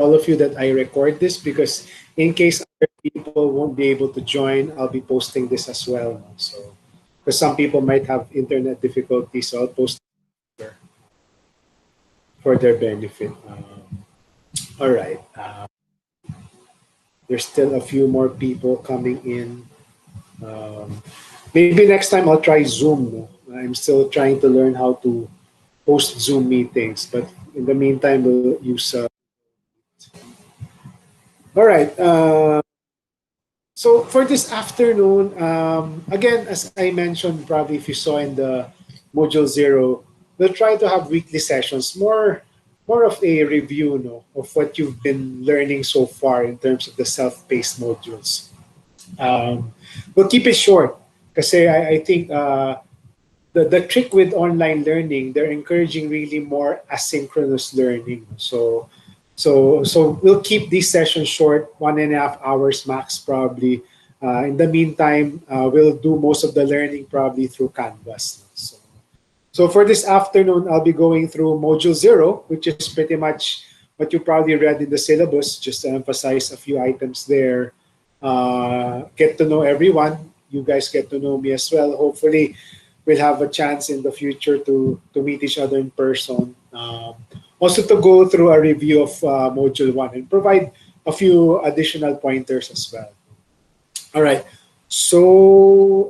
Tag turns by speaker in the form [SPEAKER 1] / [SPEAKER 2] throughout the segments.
[SPEAKER 1] all of you that I record this, because in case other people won't be able to join, I'll be posting this as well. So, because some people might have internet difficulties, so I'll post it for their benefit. All right. There's still a few more people coming in. Maybe next time I'll try Zoom. No? I'm still trying to learn how to host Zoom meetings, but in the meantime, we'll use. All right. So for this afternoon, again, as I mentioned, probably if you saw in the module 0, we'll try to have weekly sessions, more of a review, no, of what you've been learning so far in terms of the self-paced modules. We'll keep it short because I think the trick with online learning, they're encouraging really more asynchronous learning. So we'll keep these sessions short, 1.5 hours max probably. In the meantime, we'll do most of the learning probably through Canvas. So for this afternoon, I'll be going through Module 0, which is pretty much what you probably read in the syllabus, just to emphasize a few items there. Get to know everyone. You guys get to know me as well. Hopefully, we'll have a chance in the future to meet each other in person. Also to go through a review of Module 1 and provide a few additional pointers as well. All right, so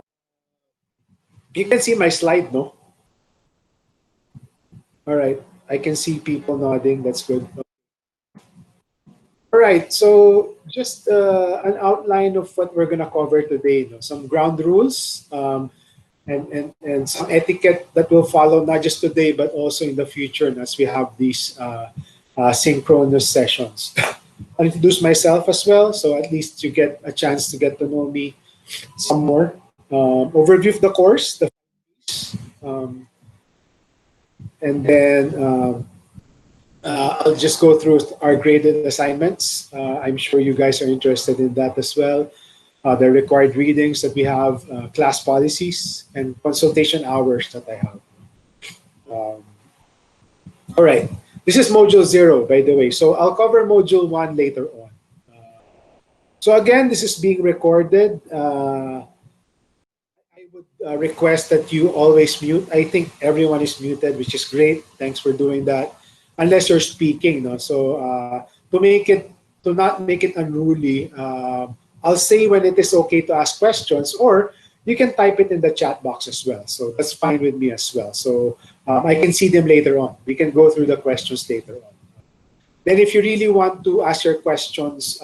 [SPEAKER 1] you can see my slide, no? All right, I can see people nodding, that's good. All right, so just an outline of what we're gonna cover today, no? Some ground rules, and some etiquette that will follow not just today but also in the future as we have these synchronous sessions. I'll introduce myself as well, so at least you get a chance to get to know me some more. Overview of the course, and then I'll just go through our graded assignments. I'm sure you guys are interested in that as well. The required readings that we have, class policies, and consultation hours that I have. All right, this is Module 0, by the way. So I'll cover Module 1 later on. So again, this is being recorded. I would request that you always mute. I think everyone is muted, which is great. Thanks for doing that. Unless you're speaking, no. So to not make it unruly, I'll say when it is okay to ask questions, or you can type it in the chat box as well. So that's fine with me as well. So I can see them later on. We can go through the questions later on. Then if you really want to ask your questions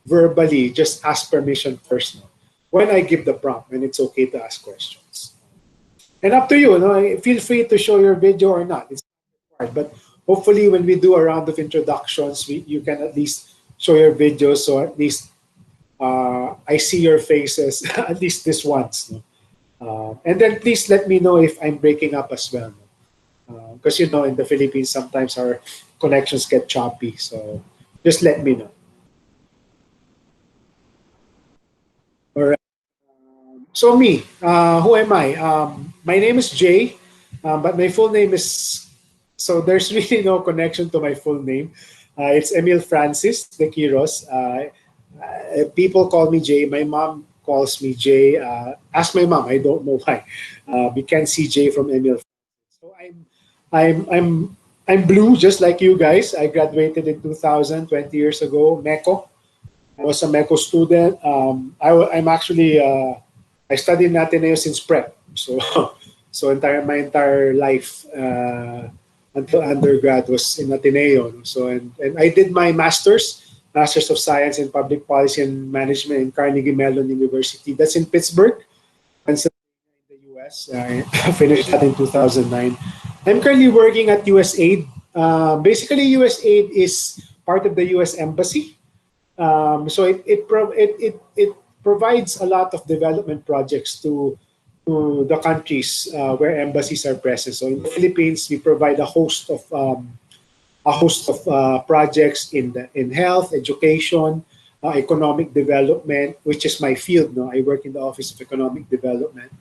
[SPEAKER 1] verbally, just ask permission first. No? When I give the prompt, when it's okay to ask questions. And up to you, no? Feel free to show your video or not. It's not required, but hopefully when we do a round of introductions, you can at least show your videos, so at least I see your faces at least this once. No? And then please let me know if I'm breaking up as well. Because you know, in the Philippines, sometimes our connections get choppy. So just let me know. All right. So me, who am I? My name is Jay, but my full name is, so there's really no connection to my full name. It's Emil Francis de Quiros. People call me Jay. My mom calls me Jay. Ask my mom. I don't know why. We can't see Jay from Emil. So I'm blue, just like you guys. I graduated in 2000, 20 years ago. MECO. I was a MECO student. I'm actually I studied in Ateneo since prep. So my entire life until undergrad was in Ateneo. So and I did my Masters of Science in Public Policy and Management in Carnegie Mellon University. That's in Pittsburgh, Pennsylvania, in the U.S. I finished that in 2009. I'm currently working at USAID. Basically, USAID is part of the U.S. Embassy. So it provides a lot of development projects to the countries where embassies are present. So in the Philippines, we provide a host of projects in health, education, economic development, which is my field. No, I work in the Office of Economic Development.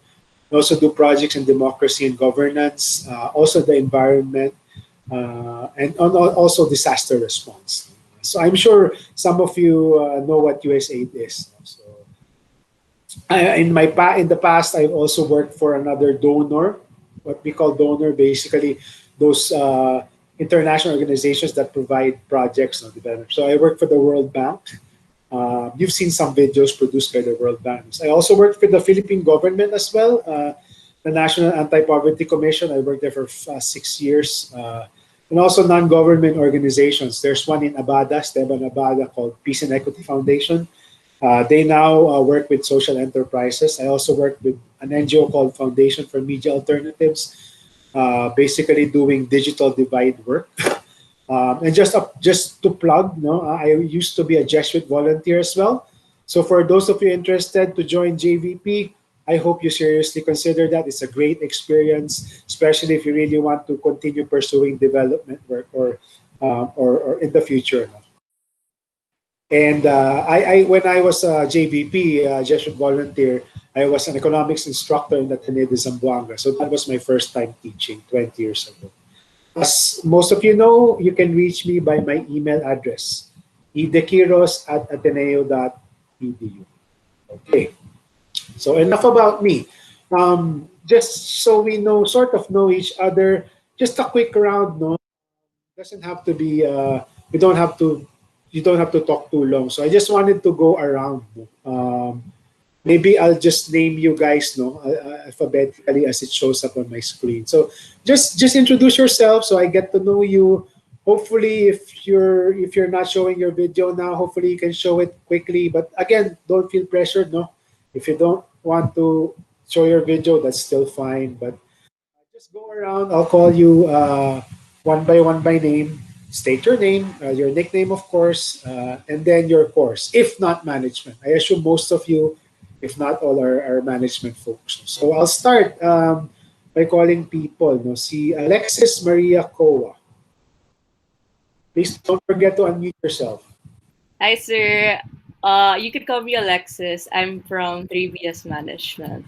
[SPEAKER 1] I also do projects in democracy and governance, also the environment, and also disaster response. So I'm sure some of you know what USAID is. So in the past, I've also worked for another donor, what we call donor, basically those international organizations that provide projects on development. So I worked for the World Bank. You've seen some videos produced by the World Bank. I also worked for the Philippine government as well, the National Anti-Poverty Commission. I worked there for 6 years. And also non-government organizations. There's one in Abada, Esteban Abada, called Peace and Equity Foundation. They now work with social enterprises. I also work with an NGO called Foundation for Media Alternatives, basically doing digital divide work. And just to plug, I used to be a Jesuit volunteer as well. So for those of you interested to join JVP, I hope you seriously consider that. It's a great experience, especially if you really want to continue pursuing development work or in the future. And when I was a JVP, Jesuit volunteer, I was an economics instructor in the Ateneo de Zamboanga. So that was my first time teaching 20 years ago. As most of you know, you can reach me by my email address, idekiros@ateneo.edu. Okay, so enough about me. Just so we know, sort of know each other, just a quick round, no? Doesn't have to be, we don't have to, you don't have to talk too long. So I just wanted to go around. No? Maybe I'll just name you guys, no, alphabetically as it shows up on my screen. So just introduce yourself so I get to know you. Hopefully, if you're not showing your video now, hopefully you can show it quickly. But again, don't feel pressured, no. If you don't want to show your video, that's still fine. But just go around. I'll call you one by name. State your name, your nickname, of course, and then your course, if not management. I assume most of you, if not all, are management folks. So I'll start by calling people. No, si Alexis Maria Coa. Please don't forget to unmute yourself.
[SPEAKER 2] Hi, sir. You could call me Alexis. I'm from 3BS Management.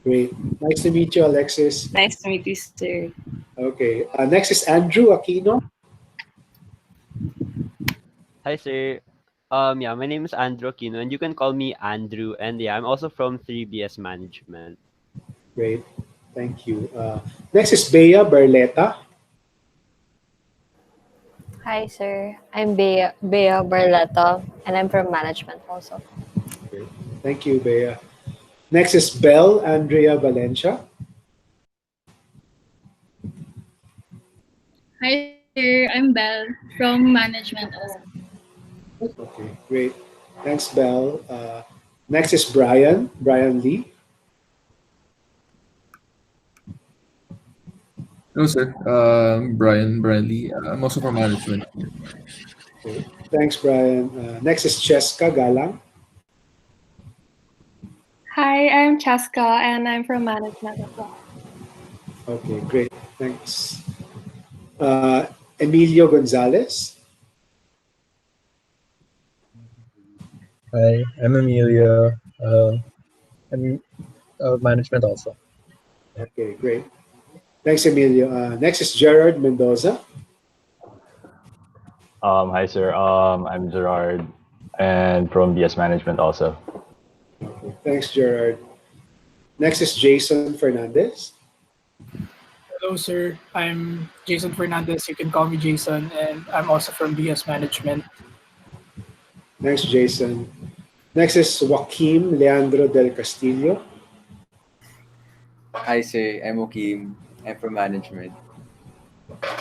[SPEAKER 1] Great. Nice to meet you, Alexis.
[SPEAKER 2] Nice to meet you, sir.
[SPEAKER 1] Okay. Next is Andrew Aquino.
[SPEAKER 3] Hi, sir. Yeah, my name is Andrew Aquino, and you can call me Andrew. And yeah, I'm also from 3BS Management.
[SPEAKER 1] Great. Thank you. Next is Bea Barleta.
[SPEAKER 4] Hi, sir. I'm Bea Barleta, and I'm from management also.
[SPEAKER 1] Great. Thank you, Bea. Next is Belle Andrea Valencia.
[SPEAKER 5] Hi, sir. I'm Belle from management also.
[SPEAKER 1] Okay, great. Thanks, Belle. Next is Brian Lee.
[SPEAKER 6] No, sir. Brian Lee. I'm also from management.
[SPEAKER 1] Okay. Thanks, Brian. Next is Cheska Galang.
[SPEAKER 5] Hi, I'm Chaska and I'm from management as well.
[SPEAKER 1] Okay, great. Thanks. Emilio Gonzalez.
[SPEAKER 7] Hi, I'm Emilio. I'm management also.
[SPEAKER 1] Okay, great. Thanks, Emilio. Next is Gerard Mendoza.
[SPEAKER 8] Hi, sir. I'm Gerard, and from BS Management also.
[SPEAKER 1] Okay, thanks, Gerard. Next is Jason Fernandez.
[SPEAKER 9] Hello, sir. I'm Jason Fernandez. You can call me Jason, and I'm also from BS Management.
[SPEAKER 1] Thanks, Jason. Next is Joaquim Leandro del Castillo.
[SPEAKER 10] Hi, sir. I'm Joaquim. I'm from management.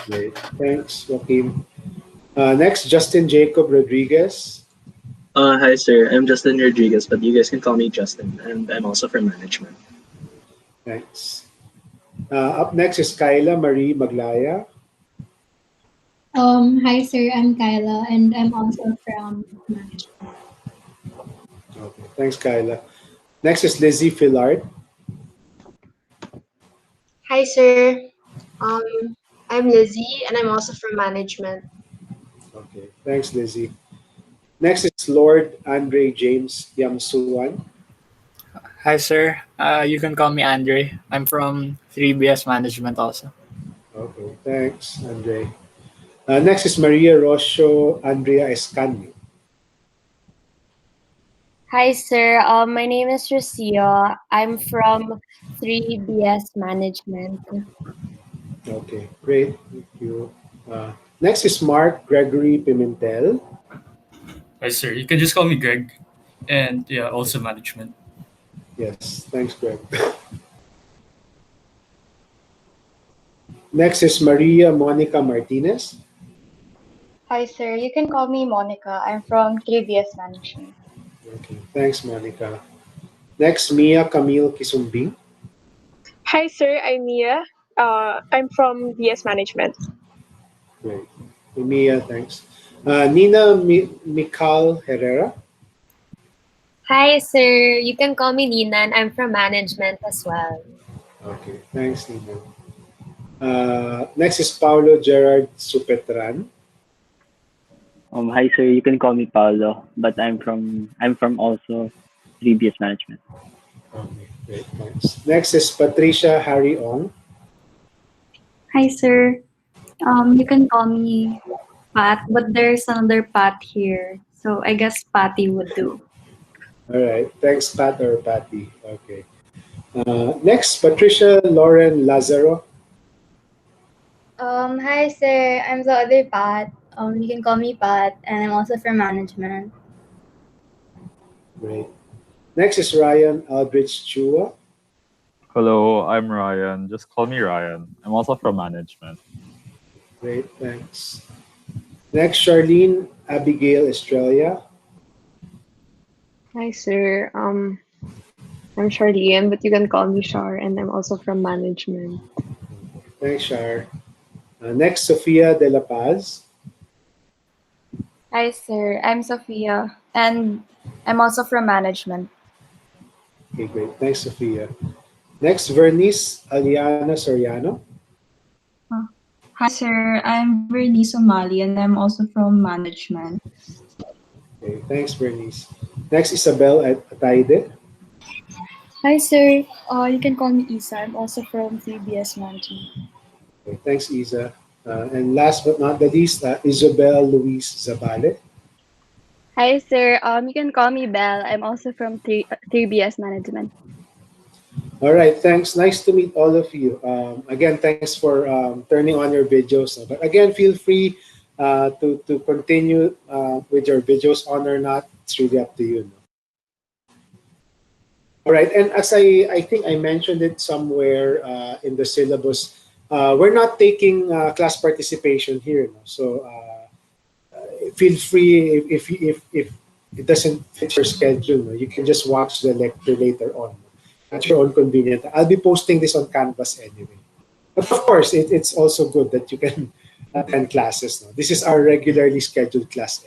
[SPEAKER 1] Great. Thanks, Joaquim. Next, Justin Jacob Rodriguez.
[SPEAKER 11] Hi, sir. I'm Justin Rodriguez, but you guys can call me Justin, and I'm also from management.
[SPEAKER 1] Thanks. Up next is Kyla Marie Maglaya.
[SPEAKER 12] Hi, sir. I'm Kyla, and I'm also from management.
[SPEAKER 1] Okay, thanks, Kyla. Next is Lizzie Fillard.
[SPEAKER 13] Hi, sir. I'm Lizzie, and I'm also from management.
[SPEAKER 1] Okay, thanks, Lizzie. Next is Lord Andre James Yamsuan.
[SPEAKER 9] Hi, sir. You can call me Andre. I'm from 3BS Management also.
[SPEAKER 1] Okay, thanks, Andre. Next is Maria Rocio Andrea Escanio.
[SPEAKER 14] Hi, sir. My name is Rocio. I'm from 3BS Management.
[SPEAKER 1] Okay, great. Thank you. Next is Mark Gregory Pimentel.
[SPEAKER 15] Hi, sir. You can just call me Greg. And yeah, also management.
[SPEAKER 1] Yes, thanks, Greg. Next is Maria Monica Martinez.
[SPEAKER 16] Hi, sir. You can call me Monica. I'm from KBS Management.
[SPEAKER 1] Okay, thanks, Monica. Next, Mia Camille Kisumbing.
[SPEAKER 17] Hi, sir. I'm Mia. I'm from BS Management.
[SPEAKER 1] Great. Mia, thanks. Nina Mikal Herrera.
[SPEAKER 4] Hi, sir. You can call me Nina, and I'm from management as well.
[SPEAKER 1] Okay, thanks, Nina. Next is Paulo Gerard Supetran.
[SPEAKER 18] Hi sir, you can call me Paolo, but I'm from also 3BS Management.
[SPEAKER 1] Okay, great, thanks. Next is Patricia Harry Ong.
[SPEAKER 19] Hi, sir. You can call me Pat, but there's another Pat here, so I guess Patty would do.
[SPEAKER 1] All right, thanks, Pat or Patty. Okay. Next, Patricia Lauren Lazaro.
[SPEAKER 20] Hi, sir. I'm the other Pat. You can call me Pat, and I'm also from management.
[SPEAKER 1] Great. Next is Ryan Aldrich Chua.
[SPEAKER 8] Hello, I'm Ryan. Just call me Ryan. I'm also from management.
[SPEAKER 1] Great, thanks. Next, Charlene Abigail Estrella.
[SPEAKER 21] Hi, sir. I'm Charlene, but you can call me Char, and I'm also from management.
[SPEAKER 1] Thanks, Char. Next, Sofia De La Paz.
[SPEAKER 5] Hi, sir. I'm Sophia, and I'm also from management.
[SPEAKER 1] Okay, great. Thanks, Sofia. Next, Vernice Aliana Soriano.
[SPEAKER 19] Hi, sir. I'm Bernice Somali, and I'm also from management.
[SPEAKER 1] Okay, thanks, Bernice. Next, Isabel Ataide.
[SPEAKER 5] Hi, sir. You can call me Isa. I'm also from 3BS Management.
[SPEAKER 1] Okay, thanks, Isa. And last but not the least, Isabel Luis Zabale.
[SPEAKER 16] Hi, sir. You can call me Belle. I'm also from 3BS Management.
[SPEAKER 1] All right, thanks. Nice to meet all of you. Again, thanks for turning on your videos. But again, feel free to continue with your videos on or not. It's really up to you. All right, and as I think I mentioned it somewhere in the syllabus, we're not taking class participation here. So feel free if it doesn't fit your schedule, you can just watch the lecture later on at your own convenience. I'll be posting this on Canvas anyway. But of course, it's also good that you can attend classes. This is our regularly scheduled class.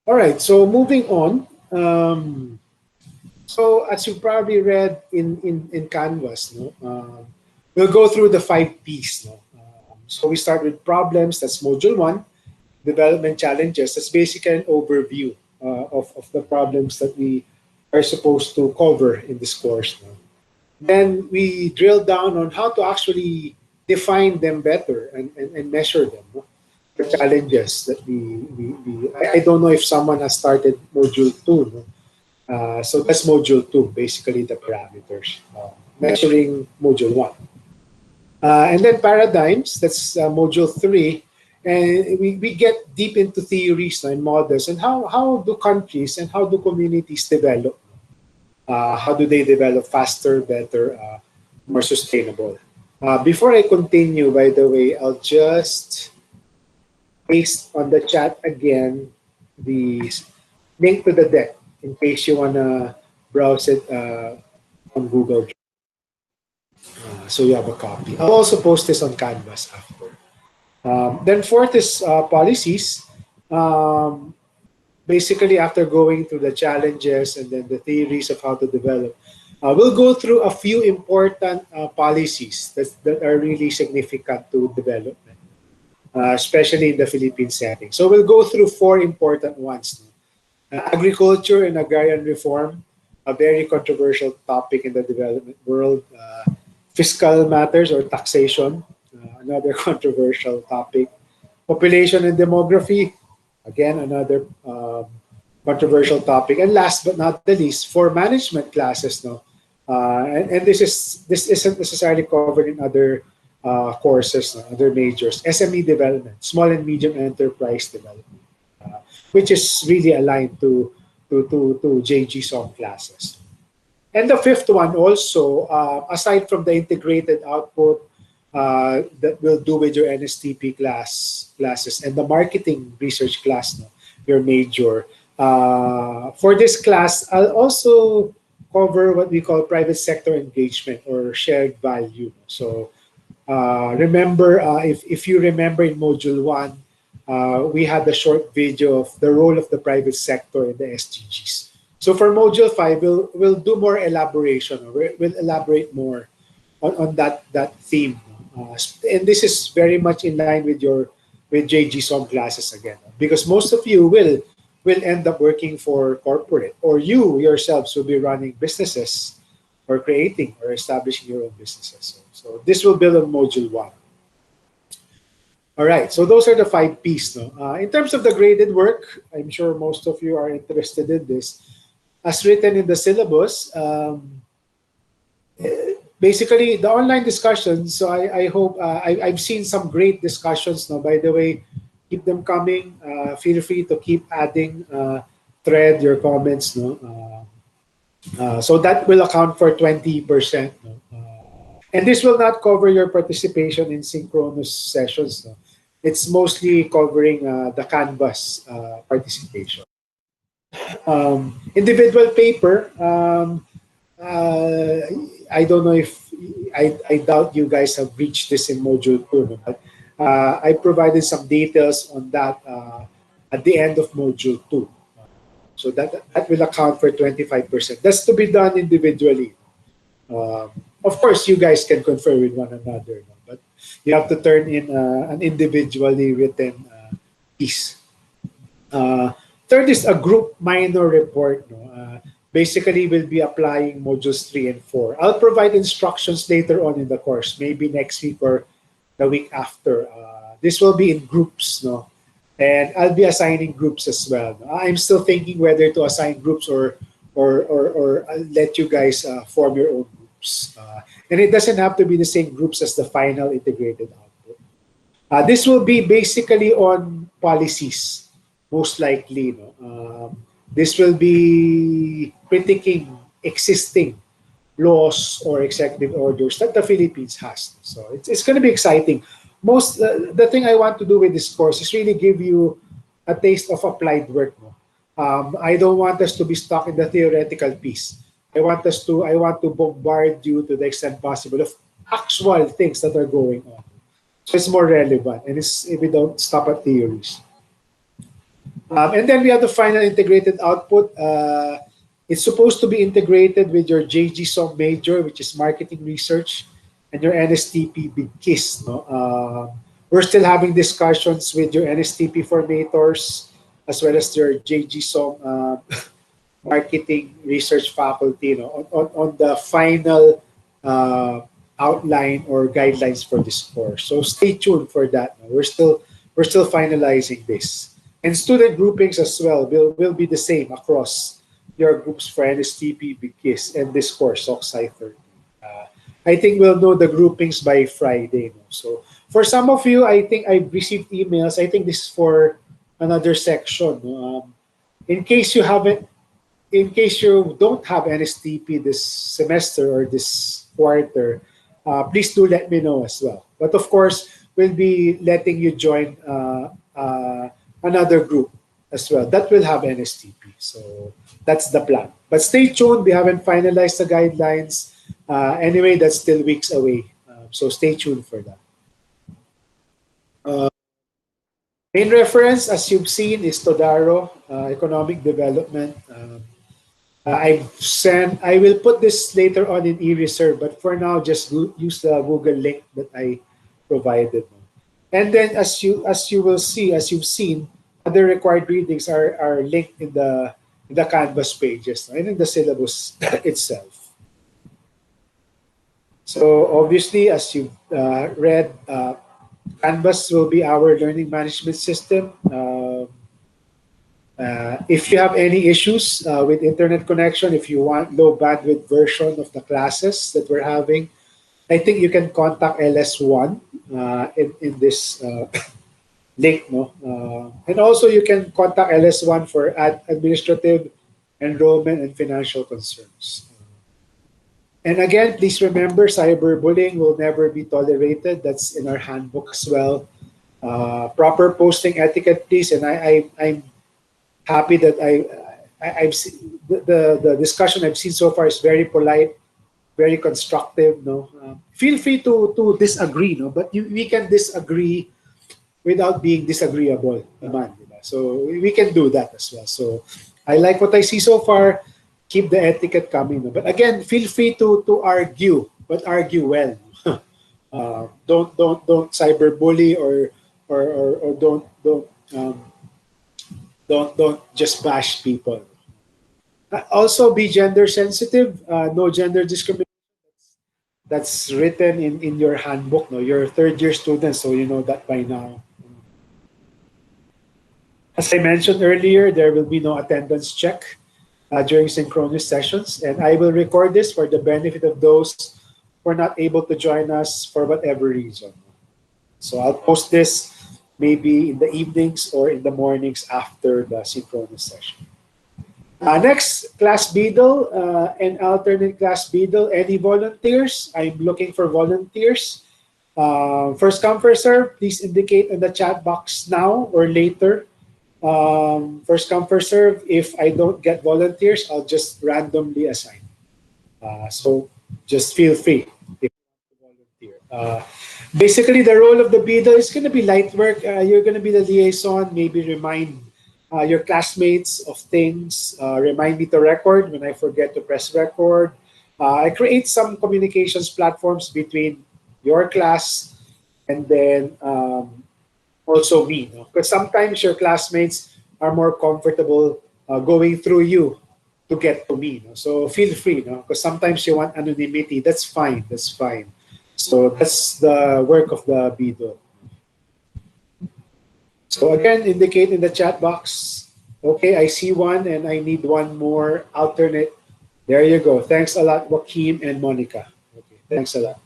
[SPEAKER 1] All right, so moving on. So as you probably read in Canvas, we'll go through the 5 Ps. So we start with problems, that's module 1. Development challenges, that's basically an overview of the problems that we are supposed to cover in this course. Then we drill down on how to actually define them better and measure them. The challenges that I don't know if someone has started module 2. So that's module 2, basically the parameters. Measuring module 1. And then paradigms, that's module 3. And we get deep into theories and models and how do countries and how do communities develop? How do they develop faster, better, more sustainable? Before I continue, by the way, I'll just paste on the chat again the link to the deck in case you want to browse it on Google. So you have a copy. I'll also post this on Canvas after. Then fourth is policies. Basically, after going through the challenges and then the theories of how to develop, we'll go through a few important policies that are really significant to development, especially in the Philippine setting. So we'll go through 4 important ones. Agriculture and agrarian reform, a very controversial topic in the development world. Fiscal matters or taxation, another controversial topic. Population and demography, again, another controversial topic. And last but not the least, for management classes, no, and this isn't necessarily covered in other courses, no, other majors. SME development, small and medium enterprise development, which is really aligned to JG SOM classes. And the fifth one also, aside from the integrated output that we'll do with your NSTP classes and the marketing research class, no, your major. For this class, I'll also cover what we call private sector engagement or shared value. So remember, if you remember in Module 1, we had a short video of the role of the private sector in the SDGs. So for Module 5, we'll do more elaboration. We'll elaborate more on that theme. And this is very much in line with JG SOM classes again, because most of you will end up working for corporate, or you yourselves will be running businesses or creating or establishing your own businesses. So this will build on Module 1. All right, so those are the 5 Ps. No? In terms of the graded work, I'm sure most of you are interested in this. As written in the syllabus, basically the online discussions, so I hope, I've seen some great discussions now, by the way. Keep them coming. Feel free to keep adding thread your comments. No? So that will account for 20%. No? And this will not cover your participation in synchronous sessions. No? It's mostly covering the Canvas participation. Individual paper, I don't know if, I doubt you guys have reached this in Module 2, no? But I provided some details on that at the end of Module 2. So that will account for 25%. That's to be done individually. Of course, you guys can confer with one another, no? But you have to turn in an individually written piece. Third is a group minor report. No? Basically, we'll be applying modules 3 and 4. I'll provide instructions later on in the course, maybe next week or the week after. This will be in groups, no? And I'll be assigning groups as well. No? I'm still thinking whether to assign groups or I'll let you guys form your own groups. And it doesn't have to be the same groups as the final integrated output. This will be basically on policies, most likely. No? This will be critiquing existing laws or executive orders that the Philippines has. So it's going to be exciting. The thing I want to do with this course is really give you a taste of applied work. No? I don't want us to be stuck in the theoretical piece. I want to bombard you to the extent possible of actual things that are going on. So it's more relevant, and if we don't stop at theories. And then we have the final integrated output. It's supposed to be integrated with your JG SOM major, which is marketing research, and your NSTP Big KISS. No? We're still having discussions with your NSTP formators, as well as your JG SOM marketing research faculty, no? on the final outline or guidelines for this course. So stay tuned for that. No? We're still finalizing this. And student groupings as well will be the same across your groups for NSTP, BKIS, and this course, SocSci 30. I think we'll know the groupings by Friday. No? So for some of you, I think I've received emails. I think this is for another section. No? In case you don't have NSTP this semester or this quarter, please do let me know as well. But of course, we'll be letting you join another group as well that will have NSTP. So that's the plan. But stay tuned. We haven't finalized the guidelines. Anyway, that's still weeks away. So stay tuned for that. Main reference, as you've seen, is Todaro, Economic Development. I will put this later on in e-reserve, but for now, just use the Google link that I provided. And then, as you will see, as you've seen, other required readings are linked in the Canvas pages and in the syllabus itself. So obviously, as you've read, Canvas will be our learning management system. If you have any issues with internet connection, if you want low bandwidth version of the classes that we're having, I think you can contact LS1 in this link. No? And also you can contact LS1 for administrative, enrollment, and financial concerns. And again, please remember, cyberbullying will never be tolerated. That's in our handbook as well. Proper posting etiquette, please. And I'm happy that I've seen the discussion I've seen so far is very polite, very constructive. No, feel free to disagree. No, but we can disagree without being disagreeable. Naman, diba? So we can do that as well. So I like what I see so far. Keep the etiquette coming. No? But again, feel free to argue, but argue well. Don't cyberbully or don't just bash people. Also, be gender sensitive. No gender discrimination. That's written in your handbook. No, you're a third year student, so you know that by now. As I mentioned earlier, there will be no attendance check during synchronous sessions, and I will record this for the benefit of those who are not able to join us for whatever reason. So I'll post this maybe in the evenings or in the mornings after the synchronous session. Next, class Beadle and alternate class Beadle. Any volunteers? I'm looking for volunteers. First come, first serve. Please indicate in the chat box now or later. First come, first serve. If I don't get volunteers, I'll just randomly assign. So just feel free if you want to volunteer. Basically, the role of the Beadle is going to be light work. You're going to be the liaison, maybe remind your classmates of things, remind me to record when I forget to press record. I create some communications platforms between your class and then also me. No? Because sometimes your classmates are more comfortable going through you to get to me. No? So feel free, no? Because sometimes you want anonymity. That's fine. That's fine. So that's the work of the Beadle. So again, indicate in the chat box. Okay, I see one and I need one more alternate. There you go. Thanks a lot, Joaquin and Monica. Okay, thanks a lot.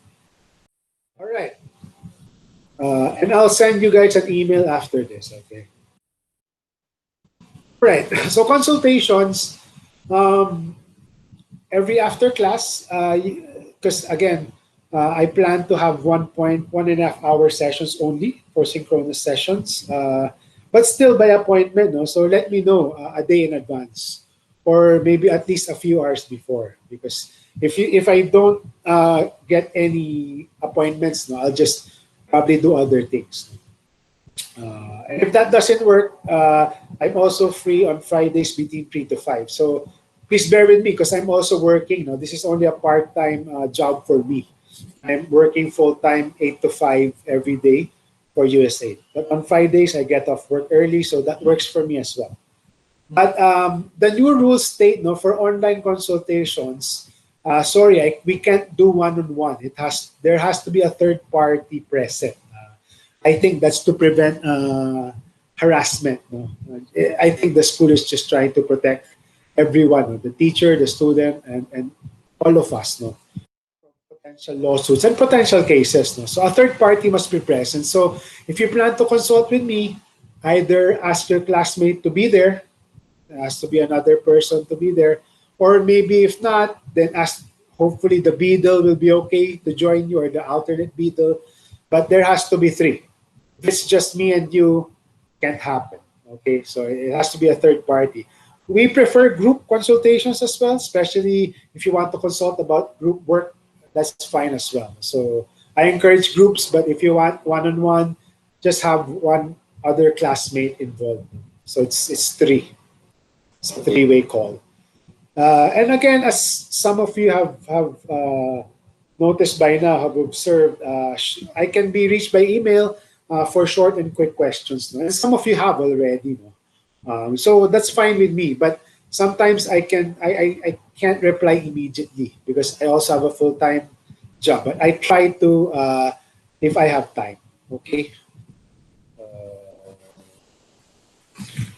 [SPEAKER 1] All right. And I'll send you guys an email after this, okay? All right, so consultations, every after class, because again, I plan to have 1.5 hour sessions only for synchronous sessions, but still by appointment. No? So let me know a day in advance, or maybe at least a few hours before. Because if I don't get any appointments, no, I'll just probably do other things. And if that doesn't work, I'm also free on Fridays between 3 to 5. So please bear with me because I'm also working. No, this is only a part-time job for me. I'm working full-time 8 to 5 every day for USA. But on Fridays, I get off work early, so that works for me as well. But the new rules state, no, for online consultations, sorry, we can't do one-on-one. There has to be a third party present. I think that's to prevent harassment. No? I think the school is just trying to protect everyone, no? The teacher, the student, and all of us, no, from potential lawsuits and potential cases. No? So a third party must be present. So if you plan to consult with me, either ask your classmate to be there. There has to be another person to be there, or maybe if not, then ask. Hopefully, the Beadle will be okay to join you, or the alternate Beadle. But there has to be 3. If it's just me and you, can't happen. Okay, so it has to be a third party. We prefer group consultations as well, especially if you want to consult about group work. That's fine as well. So I encourage groups, but if you want one-on-one, just have one other classmate involved. So it's 3. It's a 3-way call. And again, as some of you have noticed by now, have observed, I can be reached by email for short and quick questions. No? And some of you have already. No? So that's fine with me. But sometimes I can't reply immediately because I also have a full-time job. But I try to if I have time. Okay.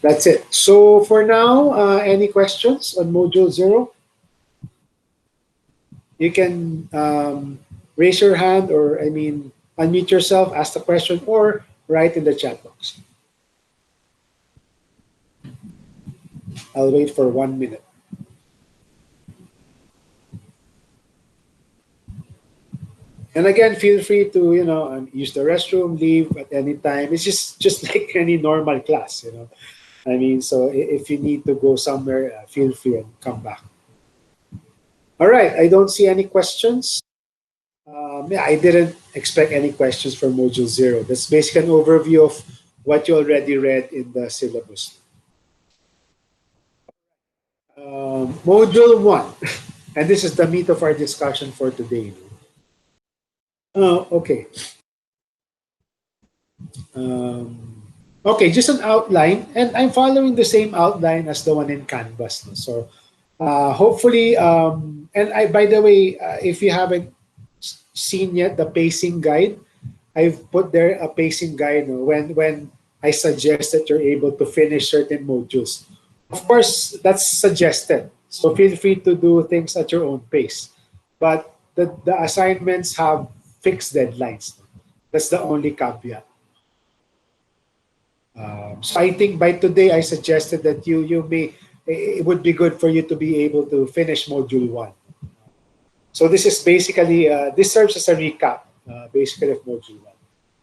[SPEAKER 1] That's it. So for now, any questions on Module Zero? You can raise your hand, or I mean, unmute yourself, ask the question, or write in the chat box. I'll wait for 1 minute. And again, feel free to use the restroom, leave at any time. It's just like any normal class, I mean, so if you need to go somewhere, feel free and come back. All right, I don't see any questions. Yeah, I didn't expect any questions for Module Zero. That's basically an overview of what you already read in the syllabus. Module 1, and this is the meat of our discussion for today. Okay. Okay, just an outline, and I'm following the same outline as the one in Canvas. No? So hopefully, and by the way, if you haven't seen yet the pacing guide, I've put there a pacing guide, no, when I suggest that you're able to finish certain modules. Of course, that's suggested. So feel free to do things at your own pace. But the assignments have fixed deadlines. That's the only caveat. So I think by today I suggested that you may it would be good for you to be able to finish module 1. So this is basically this serves as a recap basically of module 1.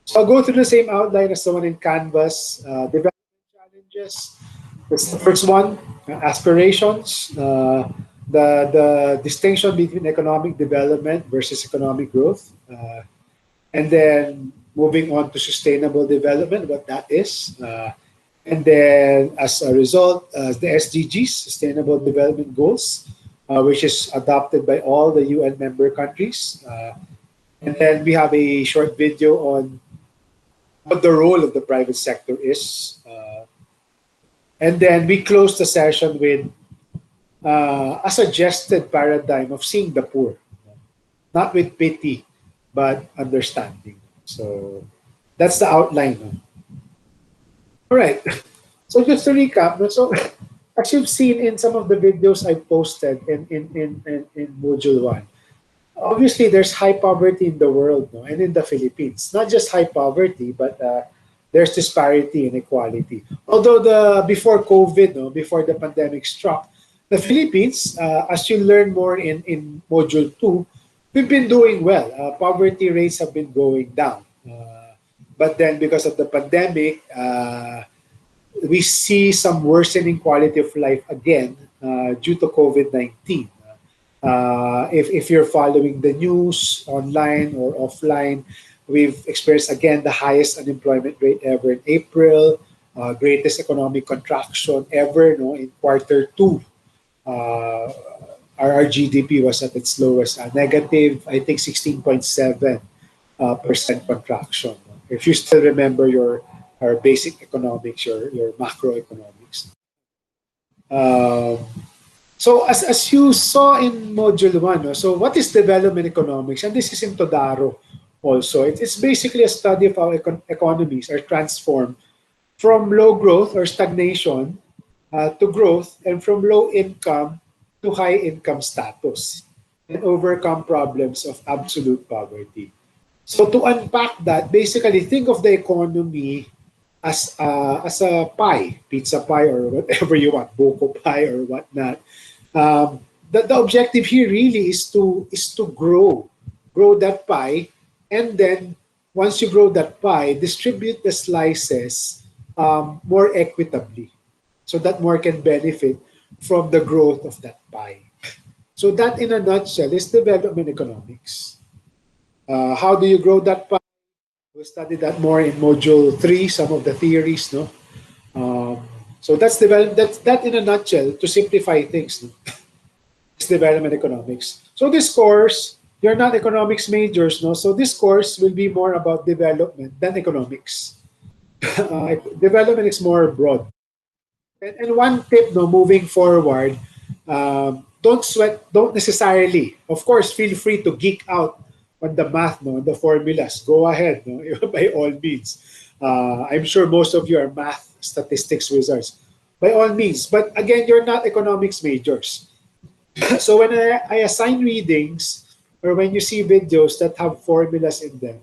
[SPEAKER 1] So I'll go through the same outline as the one in Canvas. Development challenges. That's the first one. Aspirations. The distinction between economic development versus economic growth. And then moving on to sustainable development, what that is. And then as a result, the SDGs, Sustainable Development Goals, which is adopted by all the UN member countries. And then we have a short video on what the role of the private sector is. And then we close the session with a suggested paradigm of seeing the poor, not with pity, but understanding. So that's the outline. No? All right. So just to recap, no? So as you've seen in some of the videos I posted in Module 1, obviously there's high poverty in the world, no? And in the Philippines. Not just high poverty, but there's disparity and inequality. Although before COVID, no, before the pandemic struck, the Philippines, as you learn more in Module 2, we've been doing well. Poverty rates have been going down. But then because of the pandemic, we see some worsening quality of life again due to COVID-19. If you're following the news online or offline, we've experienced again the highest unemployment rate ever in April, greatest economic contraction ever, no, in quarter 2. Our GDP was at its lowest, negative, I think 16.7% contraction. If you still remember our basic economics, your macroeconomics. So as you saw in Module 1, no, so what is development economics? And this is in Todaro also. It's basically a study of how economies are transformed from low growth or stagnation to growth, and from low income to high income status, and overcome problems of absolute poverty. So to unpack that, basically think of the economy as a pie, pizza pie or whatever you want, buko pie or whatnot. The objective here really is to grow that pie, and then once you grow that pie, distribute the slices more equitably, so that more can benefit from the growth of that pie. So that, in a nutshell, is development economics. How do you grow that pie? We'll study that more in Module 3, some of the theories. No, so that's that in a nutshell, to simplify things. No? It's development economics. So this course, you're not economics majors, no? So this course will be more about development than economics. Development is more broad. And one tip, no, moving forward, don't necessarily, of course, feel free to geek out on the math, no, on the formulas, go ahead, no, by all means. I'm sure most of you are math statistics wizards, by all means. But again, you're not economics majors. So when I assign readings or when you see videos that have formulas in them,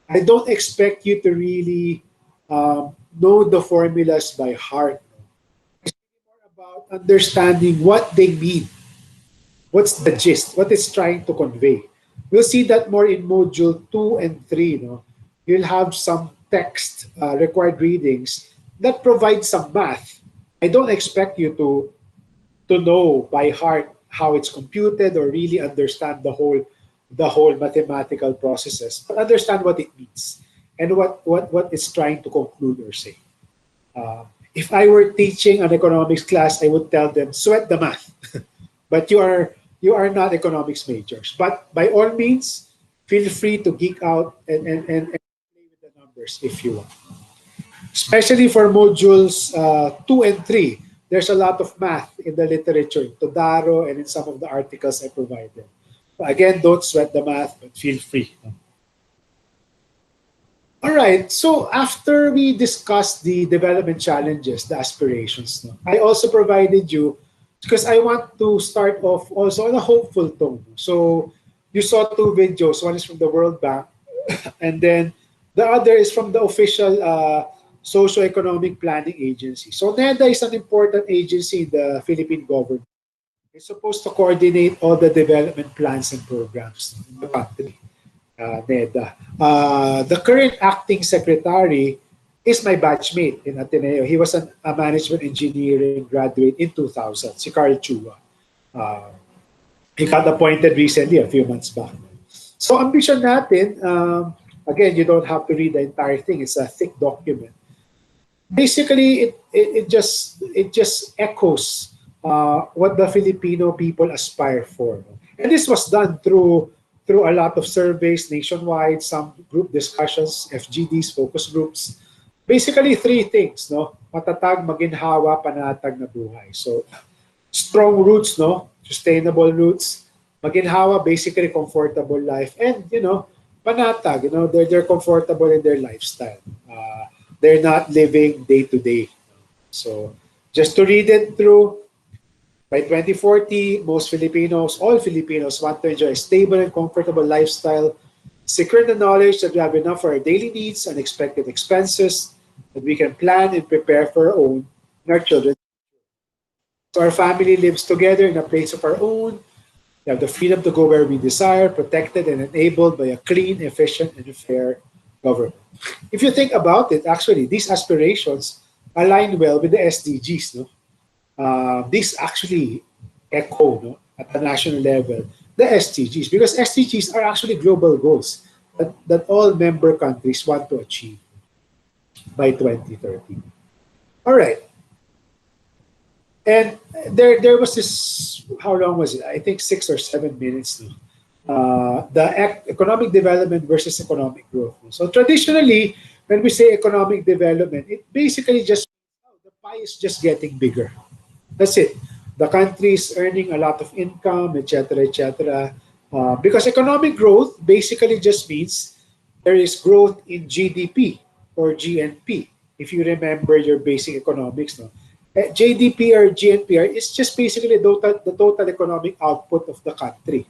[SPEAKER 1] I don't expect you to really know the formulas by heart. It's more about understanding what they mean. What's the gist? What it's trying to convey? We'll see that more in module 2 and 3. No? You'll have some text required readings that provide some math. I don't expect you to know by heart how it's computed or really understand the whole mathematical processes, but understand what it means and what it's trying to conclude or say. Uh, if I were teaching an economics class, I would tell them sweat the math. But you are not economics majors. But by all means, feel free to geek out and play with the numbers if you want. Especially for modules 2 and 3, there's a lot of math in the literature, in Todaro, and in some of the articles I provided. Again, don't sweat the math, but feel free. All right, so after we discussed the development challenges, the aspirations, no, I also provided you, because I want to start off also on a hopeful tone. So you saw two videos. One is from the World Bank, and then the other is from the official socio-economic planning agency. So NEDA is an important agency in the Philippine government. It's supposed to coordinate all the development plans and programs in the country. NEDA. The current acting secretary is my batchmate in Ateneo. He was a management engineering graduate in 2000, si Carl Chua. Uh, he got appointed recently, a few months back. So ambition natin, again, you don't have to read the entire thing. It's a thick document. Basically, it just echoes what the Filipino people aspire for. And this was done through a lot of surveys nationwide, some group discussions, FGDs, focus groups. Basically, three things, no? Matatag, maginhawa, panatag na buhay. So, strong roots, no? Sustainable roots. Maginhawa, basically comfortable life. And, panatag, they're comfortable in their lifestyle. They're not living day to day. So, just to read it through, by 2040, all Filipinos want to enjoy a stable and comfortable lifestyle, secure the knowledge that we have enough for our daily needs, unexpected expenses, that we can plan and prepare for our own and our children. So our family lives together in a place of our own. We have the freedom to go where we desire, protected and enabled by a clean, efficient, and fair government. If you think about it, actually, these aspirations align well with the SDGs, no? These actually echo, no, at the national level the SDGs, because SDGs are actually global goals that all member countries want to achieve by 2030. All right. And there was this, how long was it? I think 6 or 7 minutes now. Economic development versus economic growth. So traditionally, when we say economic development, it basically just, the pie is just getting bigger. That's it. The country is earning a lot of income, etc., etc. Because economic growth basically just means there is growth in GDP or GNP. If you remember your basic economics, no? GDP or GNP is just basically the total economic output of the country.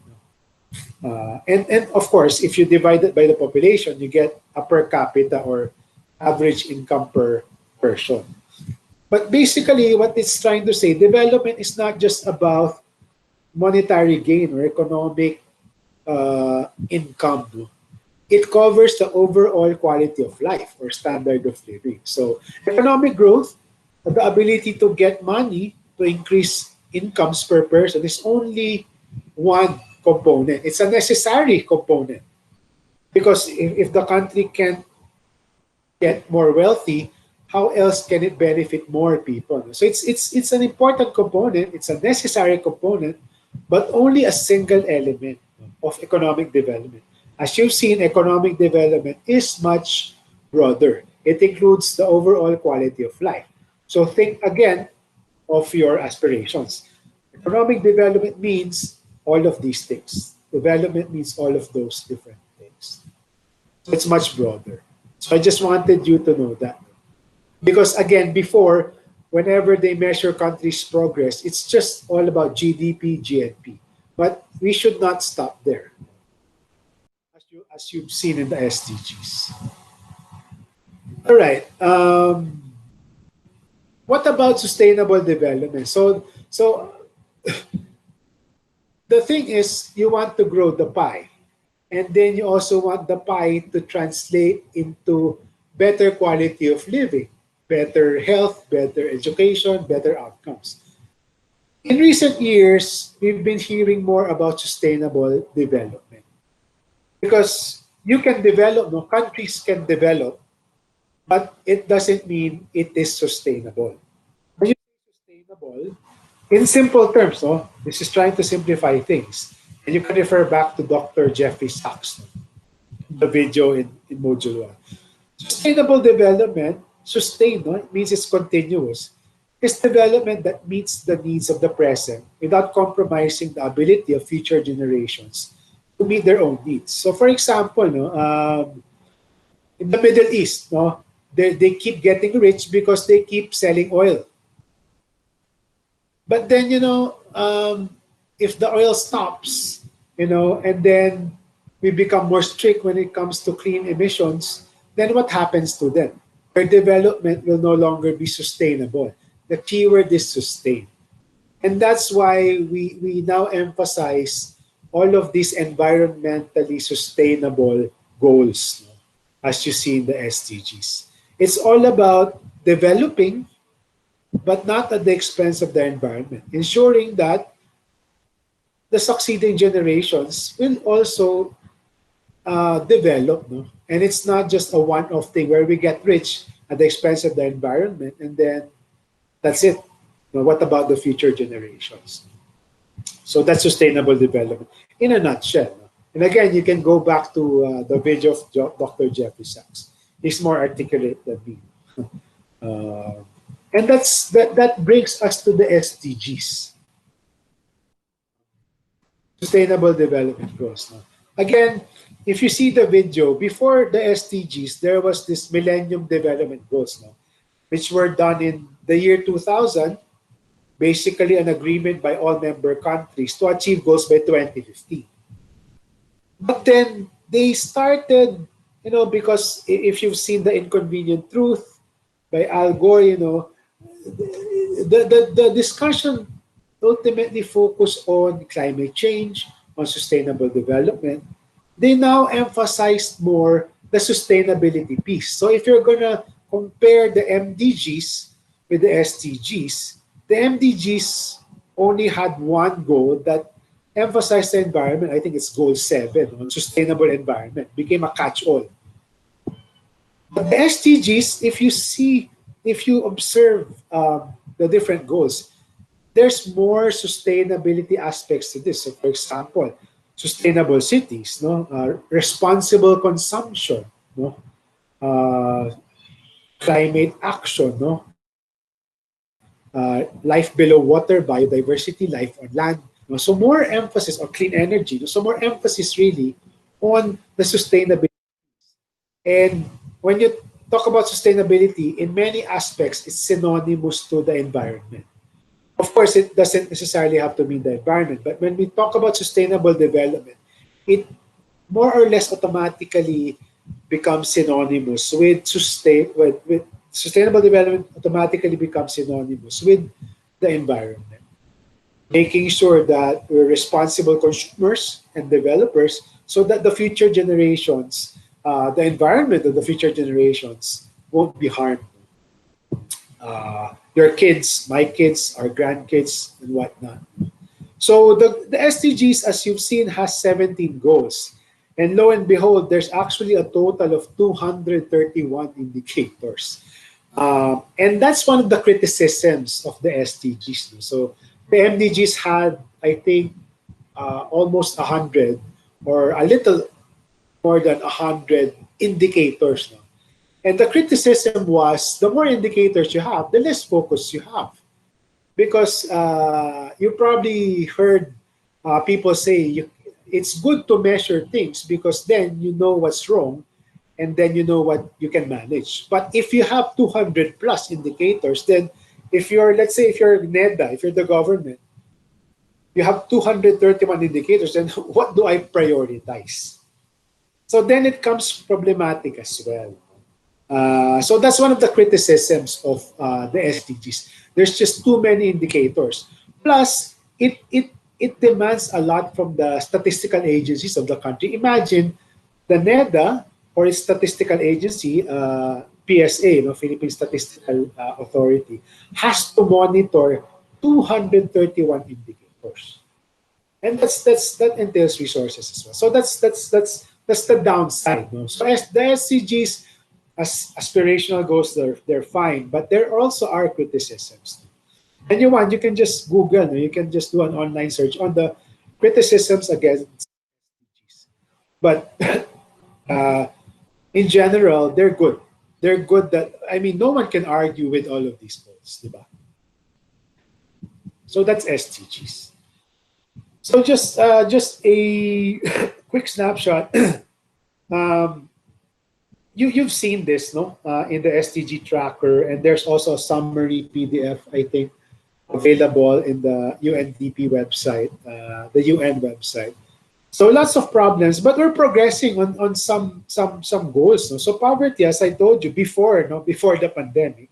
[SPEAKER 1] And of course, if you divide it by the population, you get a per capita or average income per person. But basically, what it's trying to say, development is not just about monetary gain or economic income. No? It covers the overall quality of life or standard of living. So economic growth, the ability to get money to increase incomes per person is only one component. It's a necessary component. Because if the country can't get more wealthy, how else can it benefit more people? So it's an important component, it's a necessary component, but only a single element of economic development. As you've seen, economic development is much broader. It includes the overall quality of life. So think again of your aspirations. Economic development means all of these things. Development means all of those different It's much broader. So I just wanted you to know that. Because again, before, whenever they measure countries' progress, it's just all about GDP, GNP. But we should not stop there, as you've seen in the SDGs. All right. What about sustainable development? So the thing is, you want to grow the pie, and then you also want the pie to translate into better quality of living, better health, better education, better outcomes. In recent years, we've been hearing more about sustainable development because you can develop, no countries can develop, but it doesn't mean it is sustainable. When you say sustainable, in simple terms, no, this is trying to simplify things. And you can refer back to Dr. Jeffrey Sachs, no, the video in Module 1. Sustainable development, sustain, no, it means it's continuous. It's development that meets the needs of the present without compromising the ability of future generations to meet their own needs. So, for example, no, in the Middle East, no, they keep getting rich because they keep selling oil. But then, if the oil stops, and then we become more strict when it comes to clean emissions, then what happens to them? Their development will no longer be sustainable. The keyword is sustain. And that's why we now emphasize all of these environmentally sustainable goals, no, as you see in the SDGs. It's all about developing, but not at the expense of the environment, ensuring that the succeeding generations will also develop. No? And it's not just a one-off thing where we get rich at the expense of the environment and then that's it. Now, what about the future generations? So that's sustainable development in a nutshell. No? And again, you can go back to the video of Dr. Jeffrey Sachs. He's more articulate than me. And that brings us to the SDGs. Sustainable Development Goals. No? Again, if you see the video, before the SDGs, there was this Millennium Development Goals, no? Which were done in the year 2000, basically an agreement by all member countries to achieve goals by 2015. But then they started, because if you've seen The Inconvenient Truth by Al Gore, the discussion ultimately focused on climate change, on sustainable development. They now emphasized more the sustainability piece. So if you're going to compare the MDGs with the SDGs, the MDGs only had one goal that emphasized the environment. I think it's goal 7 on sustainable environment, became a catch-all. But the SDGs, if you observe the different goals, there's more sustainability aspects to this. So, for example, sustainable cities, responsible consumption, climate action, life below water, biodiversity, life on land. So more emphasis on clean energy. So more emphasis really on the sustainability. And when you talk about sustainability, in many aspects, it's synonymous to the environment. Of course, it doesn't necessarily have to mean the environment, but when we talk about sustainable development, it more or less automatically becomes synonymous with sustainable development automatically becomes synonymous with the environment. Making sure that we're responsible consumers and developers so that the future generations, the environment of the future generations won't be harmed. Your kids, my kids, our grandkids, and whatnot. So the SDGs, as you've seen, has 17 goals. And lo and behold, there's actually a total of 231 indicators. And that's one of the criticisms of the SDGs. So the MDGs had, I think, almost 100 or a little more than 100 indicators. And the criticism was the more indicators you have, the less focus you have. Because you probably heard people say it's good to measure things because then you know what's wrong and then you know what you can manage. But if you have 200 plus indicators, then if you're, let's say, if you're NEDA, if you're the government, you have 231 indicators, then what do I prioritize? So then it comes problematic as well. So that's one of the criticisms of the SDGs. There's just too many indicators. Plus, it demands a lot from the statistical agencies of the country. Imagine the NEDA or its statistical agency, PSA, Philippine Statistical Authority, has to monitor 231 indicators, and that entails resources as well. So that's the downside. So as the SCGs, as aspirational goals, they're fine, but there also are criticisms. And you can just Google, no? You can just do an online search on the criticisms against SDGs. But uh, in general, they're good. They're good. That, I mean, no one can argue with all of these goals, diba? So that's SDGs. So just a quick snapshot. um, you've seen this, no, in the SDG tracker, and there's also a summary PDF, I think, available in the UNDP website, the UN website. So lots of problems, but we're progressing on some goals. No? So poverty, as I told you before, no, before the pandemic,